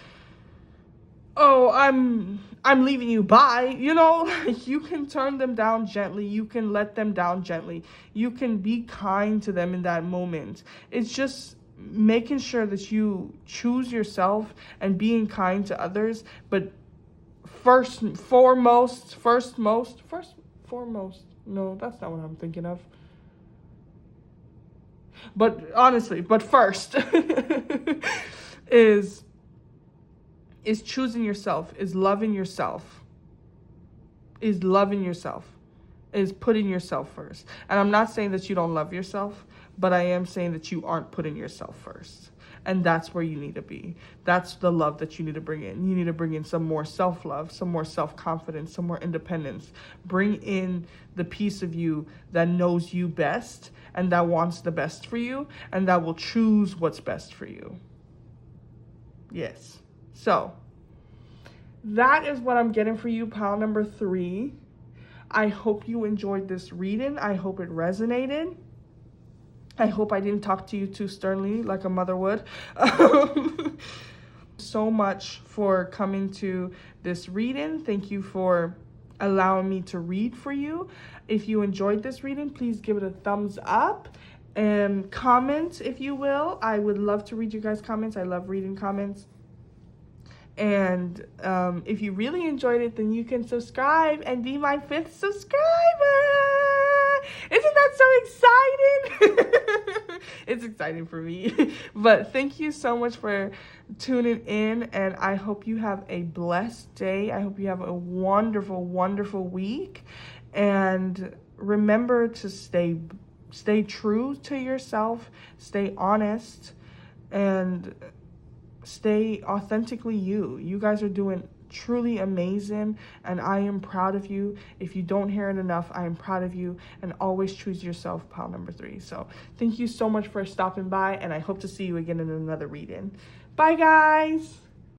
oh, I'm leaving you, bye. You know, you can turn them down gently. You can let them down gently. You can be kind to them in that moment. It's just making sure that you choose yourself and being kind to others. But first, foremost, no, that's not what I'm thinking of. But honestly, first is choosing yourself, is loving yourself, is putting yourself first. And I'm not saying that you don't love yourself, but I am saying that you aren't putting yourself first. And that's where you need to be. That's the love that you need to bring in. You need to bring in some more self-love, some more self-confidence, some more independence. Bring in the piece of you that knows you best and that wants the best for you and that will choose what's best for you. Yes. So that is what I'm getting for you, pile number 3. I hope you enjoyed this reading. I hope it resonated. I hope I didn't talk to you too sternly like a mother would. So much for coming to this reading. Thank you for allowing me to read for you. If you enjoyed this reading, please give it a thumbs up and comment if you will. I would love to read you guys' comments. I love reading comments. And if you really enjoyed it, then you can subscribe and be my 5th subscriber. Isn't that so exciting? It's exciting for me. But thank you so much for tuning in, and I hope you have a blessed day. I hope you have a wonderful, wonderful week. And remember to stay true to yourself, stay honest, and stay authentically you. You guys are doing truly amazing, and I am proud of you. If you don't hear it enough, I am proud of you, and always choose yourself, pile number 3. So thank you so much for stopping by, and I hope to see you again in another reading. Bye, guys.